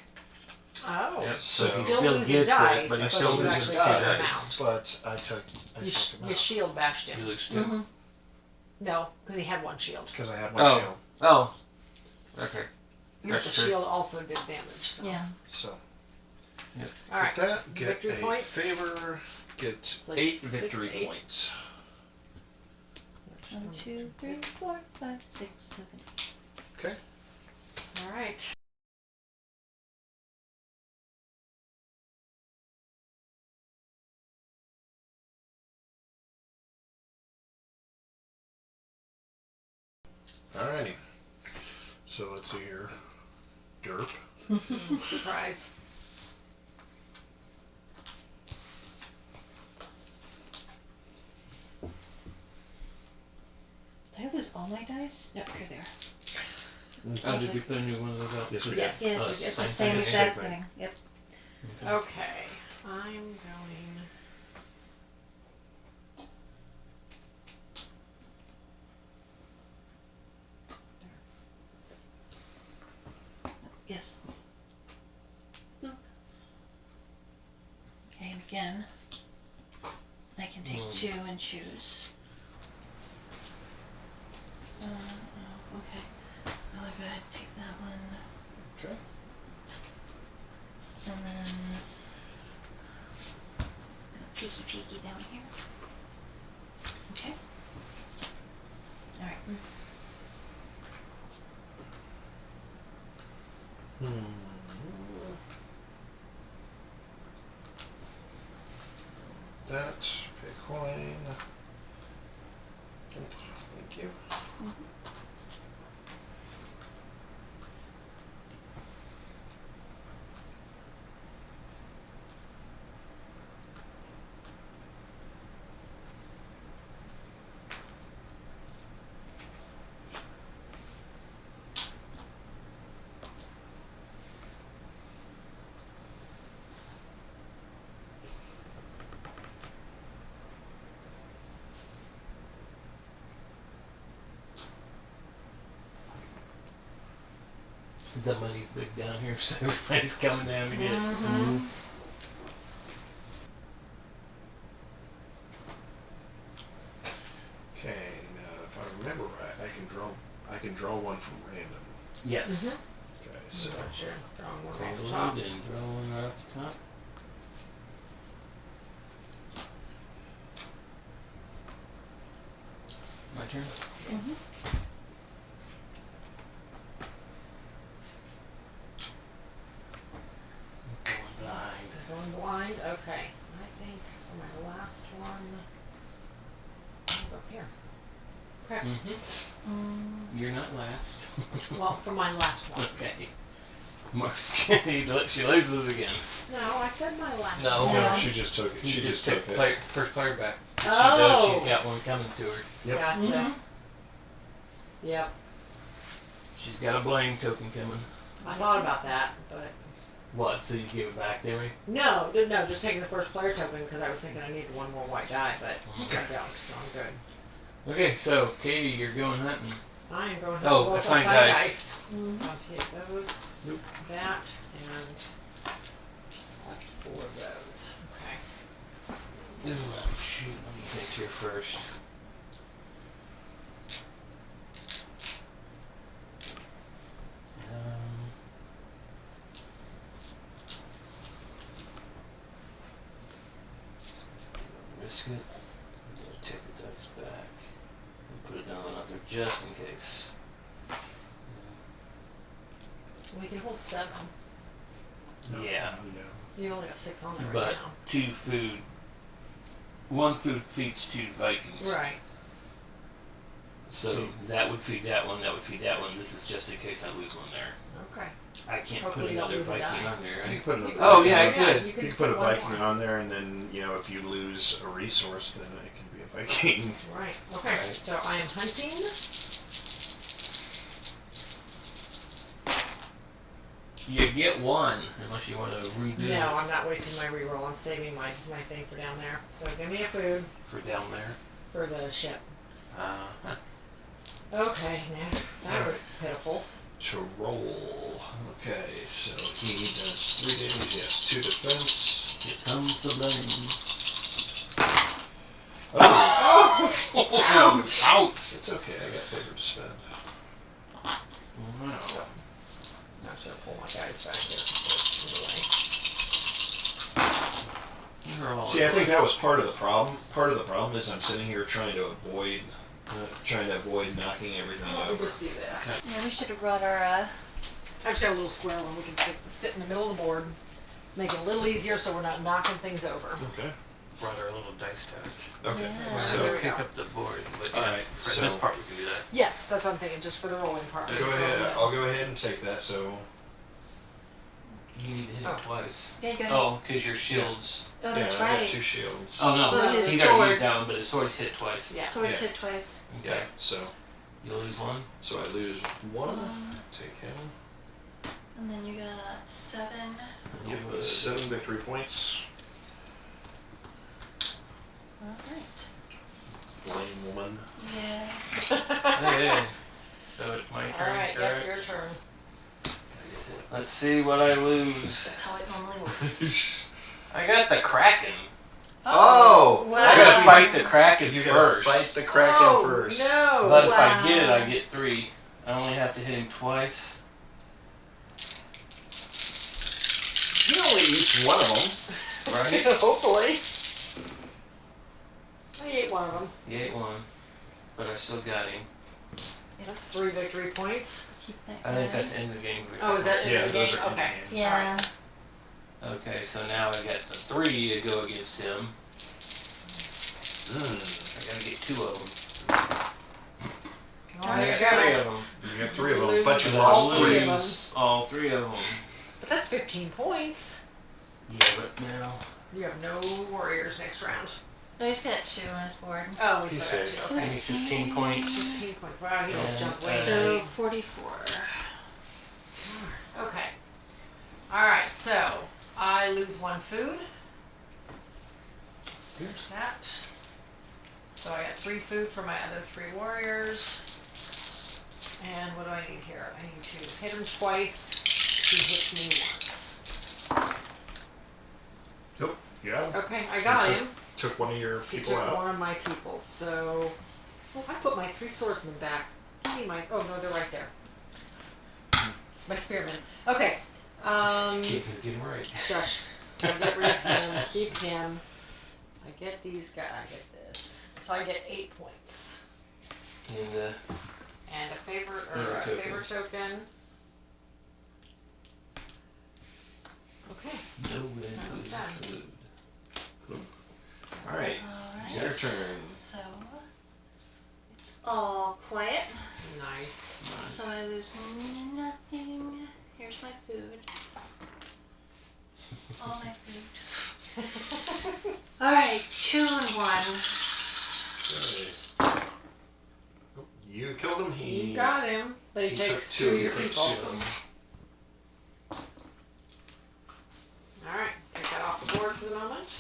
Oh. Yep, so he he still still loses gets dice, it, but he but still you loses actually 2 take them dice. But I took You, them you out shield bashed You him. lose 2. Mm-hmm. No, because he had one shield. because I had 1 Oh. shield. Oh. Okay. But That's the true. shield also did damage. So. Yeah. So All right. get that, get Victory a points? favor, get like 8 6, victory 8. points. 1, 2, 3, 4, 5, 6, 7. Okay. All right. Alrighty. So let's see here. Derp. Surprise. Did I lose all my dice? No, here they are. Oh, did we put a new one of those out? Yes, we Yes, did. yes, it's the same same thing. exact Same thing. thing. Yep. Okay. I'm going. Yes. Boop. Okay, and again, I can take 2 and choose. Okay. I'll go ahead and take that one. Okay. That. Pay a coin. Thank you. The money's big down here, so everybody's coming down to get it. Okay, now if I remember right, I can draw one from random. Yes. Okay, so Sure. Drawing one off the top. Prelude and draw one right off the top. My turn? Yes. Going blind. Going blind. Okay. I think for my last one, I'll go up here. Okay. You're not last. Well, for my last one. Okay. Mark, she loses again. No, I said my last No. one. no, she just took it. She She just took took it. first player back. She Oh. knows she's got one coming to her. Yep. Gotcha. Yep. She's got a blame token coming. I thought about that, but What? So you give it back to me? no, just taking the first player token because I was thinking I needed one more white die, but I don't, so I'm good. Okay, so Katie, you're going hunting. I am going to Oh, roll some assigned side dice. So I'll take those, Nope. that, and like 4 of those. Okay. Ooh, shoot. Let me think here first. Risk it. I'm gonna take the dice back and put it down another just in case. We can hold 7. Yeah, You only got 6 on there but right now. 2 food. 1 food feeds 2 Vikings. Right. So that would feed that one. That would feed that one. This is just in case I lose one there. Okay. I can't Hopefully put you don't another lose a Viking die. on there. You Right? can put a, Oh, yeah, I could. You You can put a one Viking more. on there, and then if you lose a resource, then it can be a Viking. Right. Okay. Right. So I am hunting. You get 1 unless you want to redo No, I'm not wasting my reroll. I'm saving my thing for down there. So give me a food for down there. for the ship. Uh, Okay, now that was pitiful. To roll. Okay, so he does 3 damage. He has 2 defense. here comes the blame. Oh, Ouch! Ouch! it's okay. I got favor to spend. Wow. I'm just gonna pull my guys back here. You're all See, I think that was part of the problem. Part of the problem is I'm sitting here trying to avoid knocking everything Let me over. just do this. Yeah, we should have brought our, I just got a little square one. We can sit in the middle of the board, make it a little easier so we're not knocking things over. Okay. brought our little dice tag. Okay. Yeah. We're So gonna we pick go. up the board, but All yeah, right, for so- this part we can do that. Yes, that's what I'm thinking, just for the rolling part. go ahead. I'll go ahead and take that. So You need to hit Oh. it twice. there you go. Oh, because your shields. Oh, yeah, that's I got right. 2 shields. Oh no, Well, his he's already used swords- that one, but his sword's hit twice. Yeah. Swords Yeah. hit twice. Yeah. Okay. So You lose one. I lose 1. One. Take him. And then you got 7. Yep. Good. 7 victory points. Alright. Blame woman. Yeah. Hey, so it's my turn, Alright, yep, correct? your turn. Let's see what I lose. That's how it normally works. I got the Kraken. Oh! Wow. I gotta fight the Kraken You gotta first. fight the Kraken Oh, first. No. But if I Wow. get it, I get 3. I only have to hit him twice. You only eat one of them, right? Hopefully. I ate one of them. He ate one, but I still got him. That's 3 victory points. keep that I think guy. that's the end of the game. Oh, is that in Yeah, the those game? are in the Okay. game. Yeah. Okay, so now I got the 3 to go against him. I gotta get 2 of them. Oh, I there got you 3 go. of them. You got 3 of them, Lose but you all lost three 3. of them. Lose all 3 of them. But that's 15 points. Yeah, but now You have no warriors next round. No, he's got 2 on his board. Oh, we He's still got safe. two. I Okay. need 15 points. 15 points. Wow, he almost And, jumped way. So 44. Okay. Alright, so I lose 1 food. Good. That. So I got 3 food for my other 3 warriors. And what do I need here? I need to hit him twice. He hits me once. Yep. Yeah. Okay, I got him. Took one of your He people took out. one of my people. So, oh, I put my 3 swordsmen back. Give me my. Oh no, they're right there. It's my spearmen. Okay. Get him right. Shush. I'll get rid of him. Keep him. I get these guys. I get this. So I get 8 points. And And a favor or a favor token. Okay. no way to That's lose done. food. Alright. Alright. Your turn. So it's all quiet. Nice. So I lose nothing. Here's my food. All my food. Alright, 2 and 1. Okay. Oh, you killed him. You got him, but he He takes took 2 2, of your he takes people. 2. Alright, take that off the board for the moment.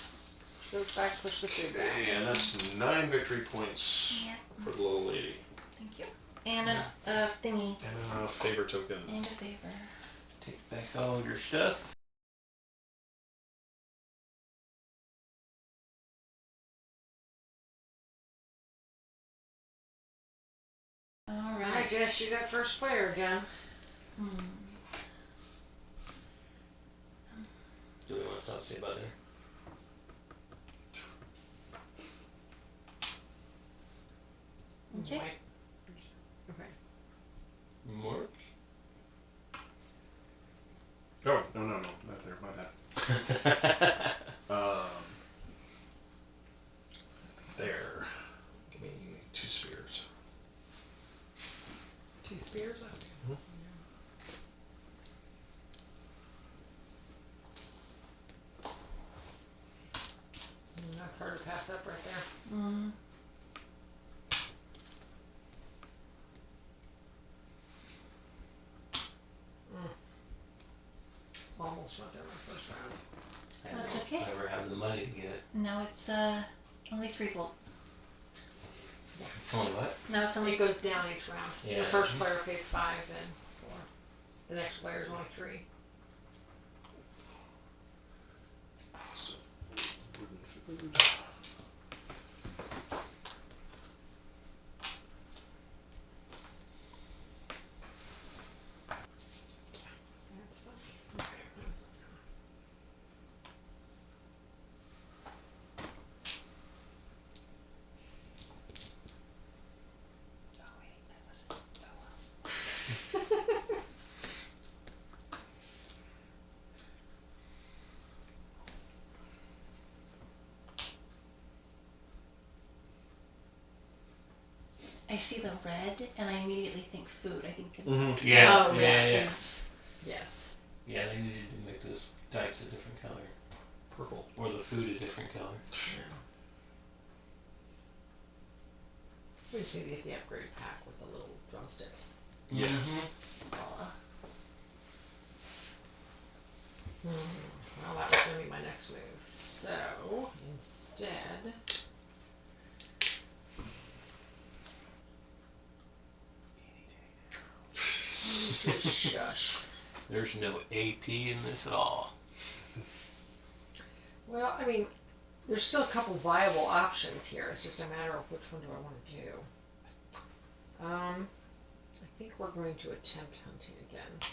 Goes back, push the food back. Okay, and that's 9 victory points Yeah. for the little lady. Thank you. And a thingy. And a favor token. And a favor. Take back all your stuff. Alright, Alright. Jess, you got first player again. Do we want to stop say about there? Okay. Right. Okay. Mark? Oh, no, not there, my bad. There. Give me 2 spheres. 2 spears? Okay. Mhm. That's hard to pass up right there. Mm. Almost went there my first round. I That's don't okay. ever have the money to get it. Now it's only 3 gold. It's only what? Now it's only It goes down each round. Yeah. The first player pays 5, then 4. The next player is only 3. So, wooden food. That's funny. Okay. Oh wait, that wasn't. Oh well. I see the red and I immediately think food. I think Mm-hmm. Yeah, Oh, yeah, yes. Yes. yeah. Yeah, they needed to make those dice a different color. Purple. Or the food a different color. Yeah. We just need to get the upgrade pack with the little drumsticks. Yeah. Aw. Well, that was going to be my next move. So, instead... Just shush. There's no AP in this at all. Well, I mean, there's still a couple viable options here. It's just a matter of which one do I want to do. I think we're going to attempt hunting again.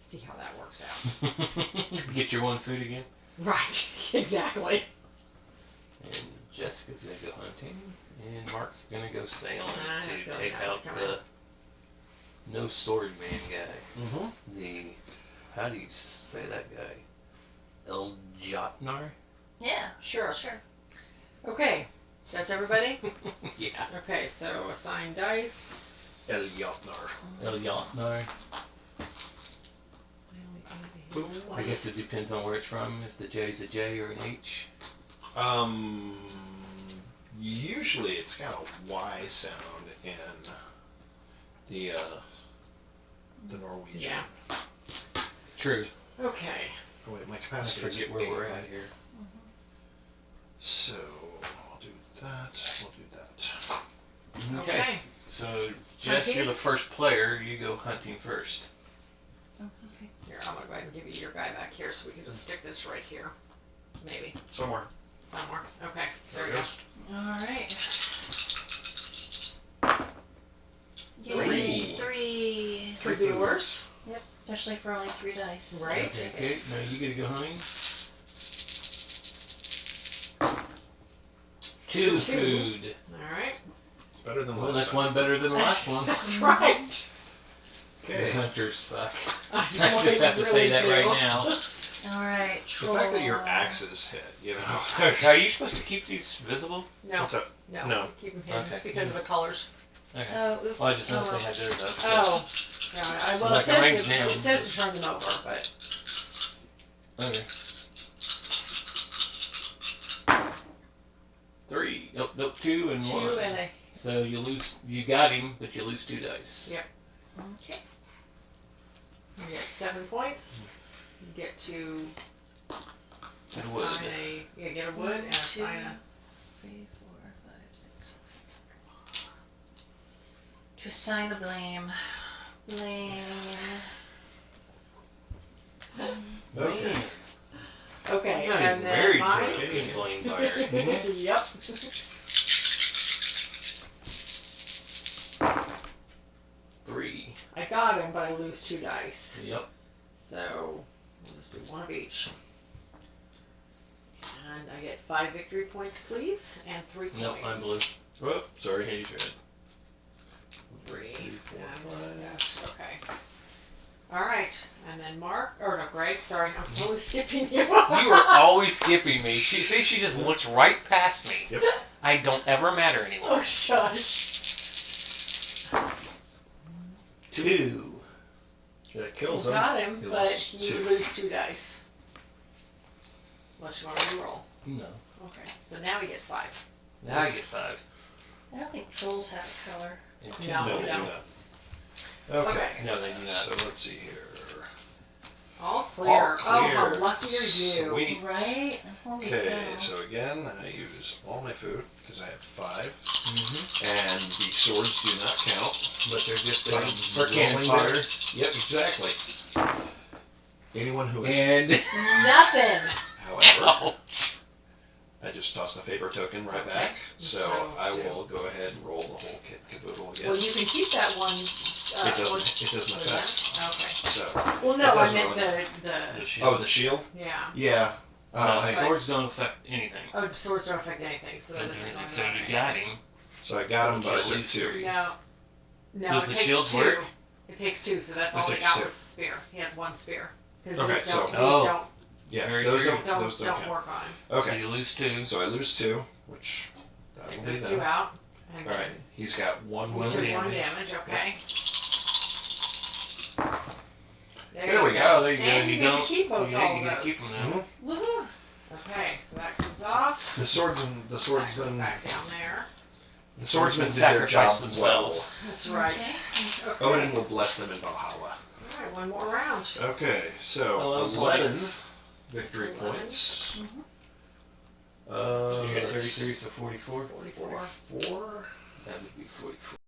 See how that works out. Get your 1 food again. Right, exactly. And Jessica's gonna go hunting. And Mark's gonna go sailing I to feel like take that was out coming. no sword man guy. Mm-hmm. The, how do you say that guy? Eljotnar? Yeah. Sure. Sure. Okay, that's everybody? Yeah. Okay, so assign dice. Eljotnar. Eljotnar. Poop. I guess it depends on where it's from, if the J's a J or an H. Usually it's got a Y sound in the Norwegian. Yeah. True. Okay. Oh wait, my I capacity is forget where 8, we're right? at here. So I'll do that. We'll do that. Okay. So, Jess, Hunting? you're the first player. You go hunting first. Oh, okay. Here, I'm gonna go ahead and give you your guy back here so we can just stick this right here. Maybe. Somewhere. Somewhere. Okay. There we There go. it All right. Three. Three. Could be worse. Yep. Especially for only 3 dice. Right. Okay, now you get to go hunting. 2 food. Alright. It's better than Well, last that's time. one better than the last one. That's right. The Okay. hunters suck. I I just have to say that right now. All right. The Troll. fact that your axes hit, you know. Are you supposed to keep these visible? No. What's up? No. No. Keep them hidden Okay. because of the colors. Okay. Oh, oops. Well, I just Oh, noticed well. they had theirs up. so- Oh. Yeah, well, Like it a range says, now. it says to turn them over, but Okay. 3. Nope, 2 and 1. 2 and a. So you lose. You got him, but you lose 2 dice. Yep. Okay. You get 7 points. You get to Get a wood. assign you get a wood and assign a. 3, 4, 5, 6. To assign the blame. Blame. Okay. Okay, I'm not and even then married mine. to a good blame buyer. Yep. 3. I got him, but I lose 2 dice. Yep. So we'll just do 1 of each. And I get 5 victory points, please, and 3 points. Nope, I'm blue. Oh, sorry. Katie's red. 3. 3, 4, And yes, okay. All right, and then Mark, or no, Greg. Sorry, I'm totally skipping you. You are always skipping me. She just looks right past me. Yep. I don't ever matter anymore. Oh shush. 2. That You kills him. got him, He but loses you 2. lose 2 dice. Unless you want to roll. No. Okay, so now he gets 5. Now I get 5. I don't think trolls have a color. And No. 2. No, they do No. not. Okay. Okay. No, they do not. So let's see here. All clear. All Oh, how clear. lucky are you? Sweet. Right? Holy Okay, cow. so again, I use all my food because I have 5, Mm-hmm. and the swords do not count. But they're just For for cannon rolling fodder. there. Yep, exactly. Anyone who is, And Nothing. however, I just toss the favor token right Okay. back. So So, I 2. will go ahead and roll the whole kit caboodle again. Well, you can keep that one. It doesn't affect. Okay. So, Well, It no, I doesn't meant really- the the shield. oh, the shield? yeah. Yeah. No, I- swords don't affect anything. Oh, swords don't affect anything, so that Don't doesn't do anything. matter. So you got him. so I got him, but I But you took lose 2. 3. No. No, Does it the takes shield 2. work? It takes 2, so that's It all he takes got 2. was spear. He has 1 spear. Because Okay, these so- don't, Oh. these don't, Yeah, Very those true. don't, those don't count. work on him. So Okay, you lose 2. so I lose 2, which that will Take be those 2 that. out. And All right, he's got 1 One you took wound. damage. 1 damage, okay. There we go. Oh, there you go. And You you get to don't. keep both you all get to those. keep them now. Mhm. Woohoo! Okay, so that comes off. The That swordsmen goes back down there. the swordsmen did their Sacrifice job themselves. well. That's right. Okay. Okay. Odin will bless them in Valhalla. Alright, 1 more round. Okay, so 11 11 points. victory 11. points. So you got Let's 33, so 44. 44. 44. That would be 44.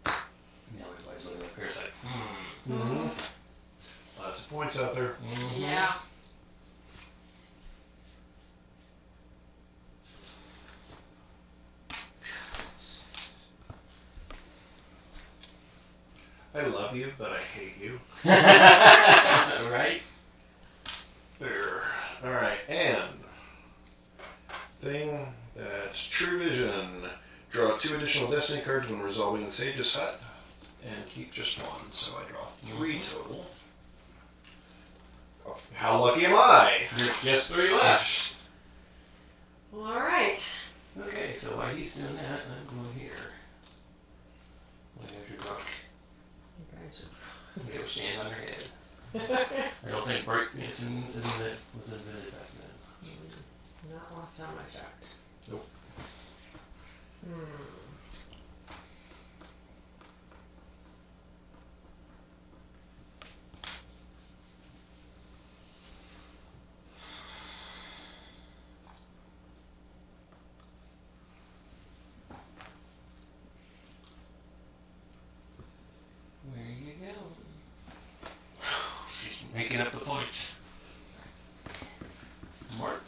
Now everybody's looking up here. It's like, Mm-hmm. Lots of points out there. Mhm. Yeah. you that I hate you. Right? There. Alright, and thing that's True Vision. Draw 2 additional destiny cards when resolving the Sage's Hut, and keep just 1, so I draw 3 total. Oh, how lucky am I? Just 3 left. Well, all right. Okay, so while he's doing that, I'm going here. There's your book. You guys are Go stand on your head. I don't think breakdancing was invented back then. not lost on my check. Nope. Where you going? She's making up the points. Mark.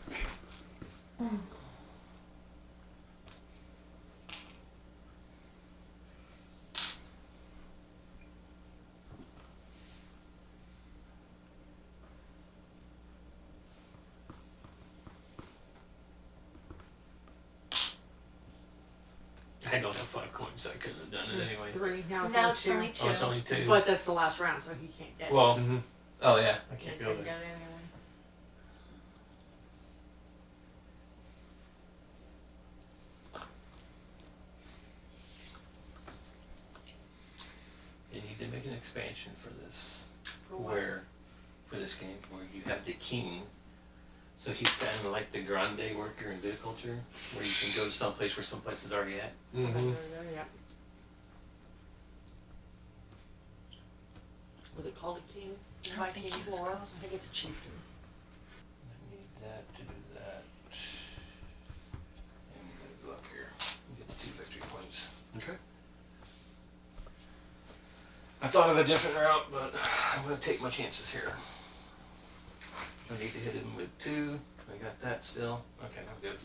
I don't have 5 coins, so I couldn't have done it There's anyway. 3. Now it's Now only it's 2. only 2. Oh, it's only 2. But that's the last round, so he can't get Well, it. oh yeah, I He can't go couldn't there. get it anyway. They need to make an expansion for this. For what? For this game, where you have the king. So he's kind of like the grande worker in viticulture, where you can go to some place where some place is already at. Mm-hmm. Yeah. Was it called a king? I don't think it was called. I think it's a chieftain. I need that to do that. And we're gonna go up here and get the 2 victory points. Okay. I thought of a different route, but I'm gonna take my chances here. I need to hit him with 2. I got that still. Okay, I'm good.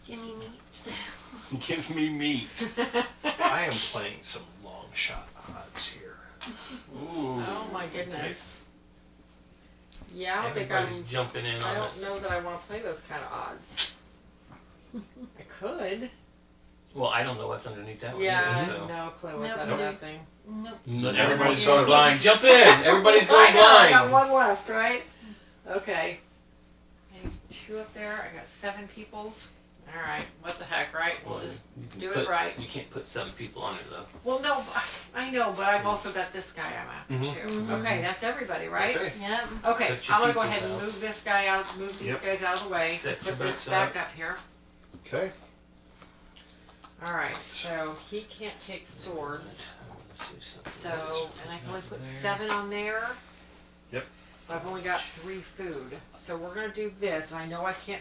Give me meat. Give me meat. I am playing some long shot odds here. Ooh. Oh my goodness. Yeah, I don't think Everybody's jumping in I on it. don't know that I want to play those kind of odds. I could. Well, I don't know what's underneath that one Yeah, either, so. no clue what's Nope. under that thing. Nope. Everybody's going blind. Jump in! Everybody's I going know, I got blind. one left, right? Okay. I need 2 up there. I got 7 peoples. All right. What the heck, right? We'll Well, just you can do it put- right. You can't put 7 people on it though. Well, no, I know, but I've also got this guy I'm after too. Okay, that's everybody, right? Okay. Yep. Okay, Put your I'm gonna go peoples ahead and out. move this guy out, move these Yep. guys out of the way, Set your put this butts back up. up here. Okay. All right, so he can't take swords. Let's do something So, like and I can only put there. 7 on there. Yep. But I've only got 3 food. So we're gonna do this, and I know I can't.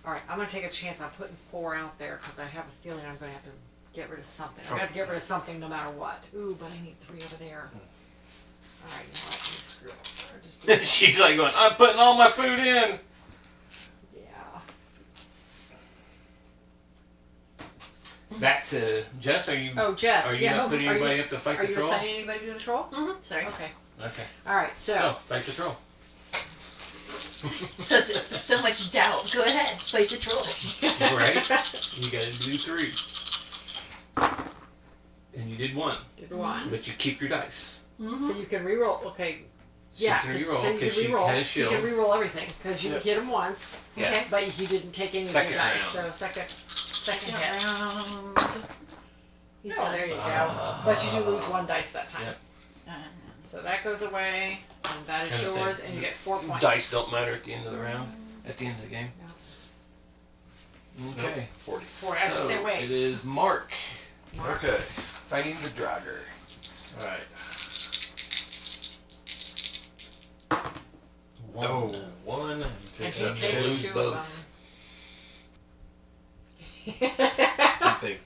All right, I'm gonna take a chance on putting 4 out there because I have a feeling I'm gonna have to get rid of something. I'm gonna have to get rid of something no matter what. Ooh, but I need 3 over there. All right, you know what? Let me screw it over. Just do this. She's like going, I'm putting all my food in. Yeah. Back to Jess, are you Oh, Jess. are you yeah. not putting are anybody you, up to fight are the you troll? assigning anybody to the troll? Mm-hmm. Sorry. Okay. Okay. All right. So, fight the troll. So much doubt. Go ahead. Fight the troll. Right? You gotta do 3. And you did 1. Did 1. But you keep your dice. So you can reroll. Okay. So Yeah. you can 'cause reroll then you because she reroll. had a So you shield. can reroll everything because you Yep. hit him once, Yeah. Okay. but you didn't take any Second of your dice. round. So second Second hit. round. He's Oh, done. there you go. But you do lose 1 dice that time. Yep. So that goes away, and that is Kinda yours, same. and you get 4 points. Dice don't matter at the end of the round. At the end of the game. Okay. 40. 4. I have to So, say wait. it is Mark Mark. Okay. fighting the Draugr. Alright. 1. Oh, 1. And Take she that takes Lose 2 of both. them. Good thing.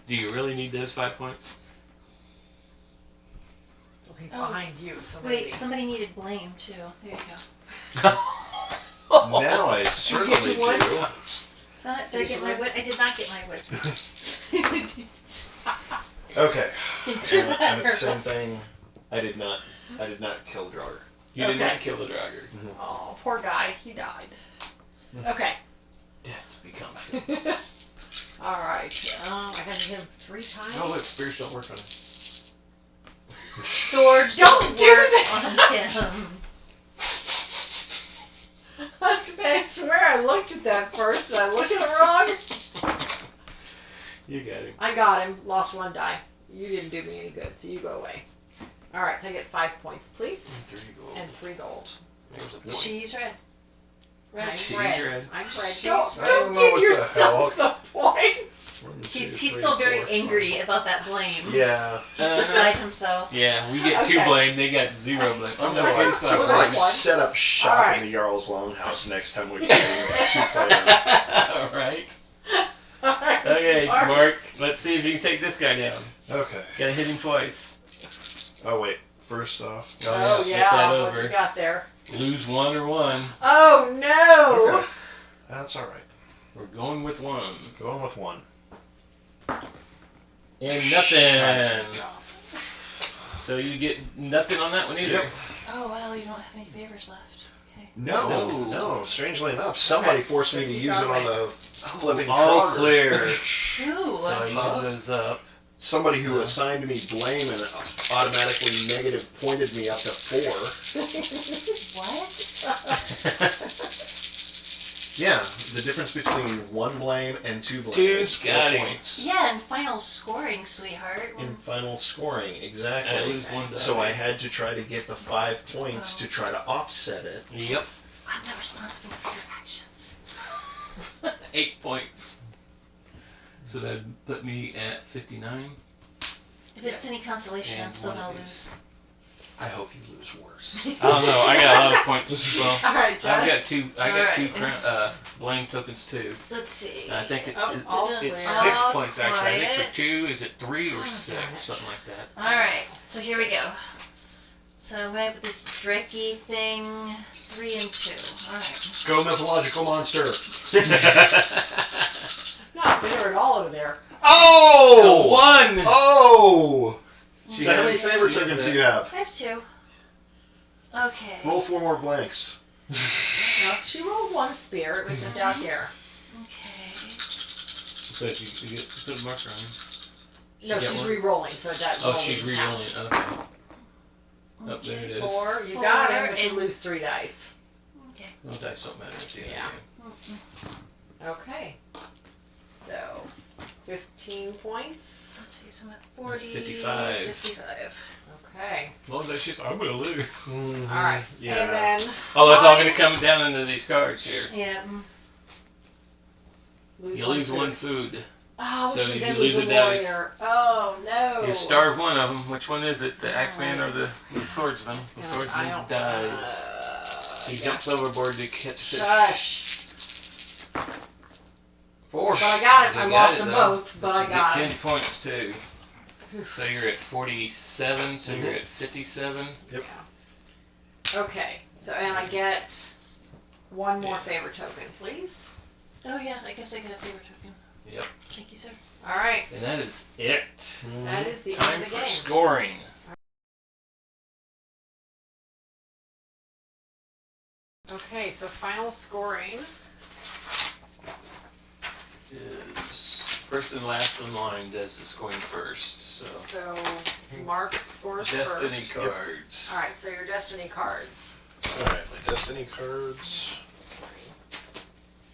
Do Do you really need those 5 points? Well, he's Oh. behind you, so maybe. Wait, somebody needed blame too. There you go. Now I certainly you one? do. Did I get my wood? I did not get my wood. Okay. Can do And that. it's the same thing. I did not kill Draugr. You did Okay. not kill the Draugr. Oh, poor guy. He died. Okay. Death's become. All right. I gotta hit him 3 times. Oh, look, spears don't work on it. Swords Don't do work that. on him. I was gonna say, I swear I looked at that first. Did I look at it wrong? You got him. I got him. Lost 1 die. You didn't do me any good, so you go away. All right, so I get 5 points, please, 3 gold. and 3 gold. There's a point. She's red. Red. I'm She's red. red. I'm red. She's Don't red. I don't know give what the yourself the points. 1, 2, He's 3, still very 4, angry about that blame. Yeah. He's beside himself. Yeah, we get 2 Okay. blame, they got 0 blame. Oh, no, I wait, got sorry. two. We'll like One. set up shop Alright. in the Jarl's Longhouse next time we play 2-player. Alright. All right. Okay, All right. Mark, let's see if you can take this guy down. Okay. Gotta hit him twice. Oh wait. First off. Oh flip yeah, that what over. you got there? Lose 1 or 1. Oh no! Okay. That's all right. We're going with 1. Going with 1. And Shut nothing. up. So you get nothing on that one either. Yep. Oh well, you don't have any favors left. Okay. No, no. Strangely enough, somebody Okay. forced me to use it on the flipping All Draugr. clear. Ooh. So I use those up. Somebody who assigned me blame and automatically negative pointed me up to 4. What? Yeah, the difference between 1 blame and 2 blame 2 is 4 got him. points. Yeah, and final scoring, sweetheart. In final scoring, I exactly. lose 1 die. So I had to try to get the 5 points to try to offset it. Yep. I'm not responsible for your actions. 8 points. So that put me at 59. If it's any consolation, And I'm still one of gonna these. lose. I hope you lose worse. I don't know. I got a lot of points. Well, All right, Jess. I've got 2. I got Alright. 2 blame tokens too. Let's see. I think it's Oh, all it's clear. 6 All points actually. I think quiet. for 2 is it 3 or Oh, 6, darn it. something like that. Alright, so here we go. So I'm going to put this Drekky thing 3 and 2. Alright. Go mythological monster. Not there at all over there. Oh! 1. Oh! She So how many has- favor she has tokens that. do you have? I have 2. Okay. Roll 4 more blanks. No, she rolled 1 spear. It was just out here. Okay. So if you get put a marker on him. No, She got she's one? re-rolling, so that. Oh, roll she's wouldn't count. re-rolling. Okay. Oh, there it is. 4. You 4 got him, but you and- lose 3 dice. Okay. Those dice don't matter at the end Yeah. of the game. Okay. So, 15 points. Let's see, so I'm at 40. 55. 55. Okay. As long as she's, I'm gonna lose. Mhm. All right. Yeah. And then Oh, that's all gonna come down into these cards here. Yeah. You lose 1 food. Oh, So which if means you I lose lose a a dice, warrior. Oh no. You starve one of them. Which one is it? The Axeman or the swordsman? The I swordsman don't- dies. He jumps overboard to catch fish. Shush. 4. But I got it. You I got lost it, them though. both, but I you got get it. 10 points too. So you're at 47, so you're at 57. Yep. Yeah. Okay. So and I get 1 more Yeah. favor token, please. Oh, yeah, I guess I got a favor token. Yep. Thank you, sir. All right. And that is it. That is the Time end of the for game. scoring. Okay. So final scoring. Is person last in line does the scoring first. So So Mark scores Destiny first. cards. All right. So your destiny cards. Alright, my destiny cards.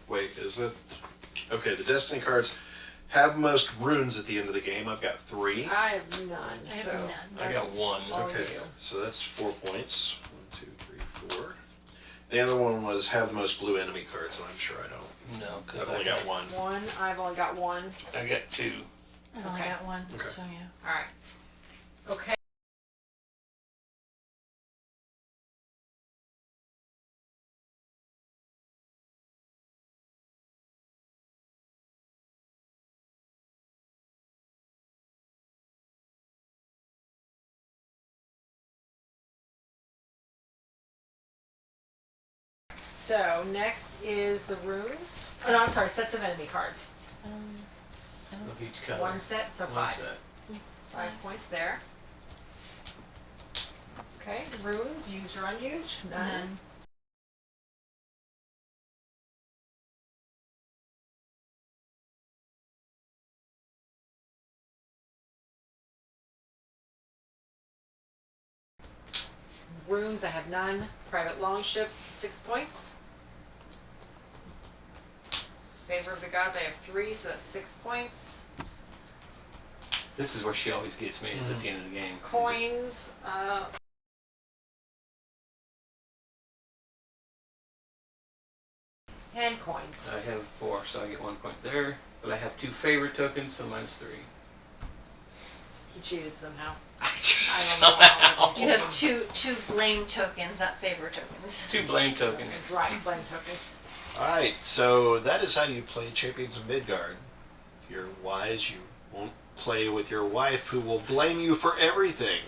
Wait, is it? Okay, the destiny cards have most runes at the end of the game. I've got 3. I have none. I have so none. I got 1. all Okay, you. so that's 4 points. 1, 2, 3, 4. The other one was have the most blue enemy cards, and I'm sure I don't. No, because I've only got 1. 1. I've only got 1. I got 2. I've only Okay. got 1, Okay. so yeah. All right. Okay. So next is the runes. Oh no, I'm sorry. Sets of enemy cards. Of each color. One set, so One 5. set. 5 points there. Okay, runes, used or unused? None. Runes, I have none. Private longships, 6 points. Favor of the gods, I have 3, so that's 6 points. This is where she always gets me, is at the end of the game. Coins, and coins. I have 4, so I get 1 point there. But I have 2 favorite tokens, so minus 3. He cheated somehow. I I don't know how. You have two blame tokens, not favor tokens. 2 blame tokens. That's right, blame tokens. Alright, so that is how you play Champions of Midgard. If you're wise, you won't play with your wife who will blame you for everything.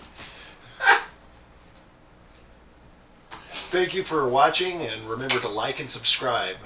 Thank you for watching, and remember to like and subscribe.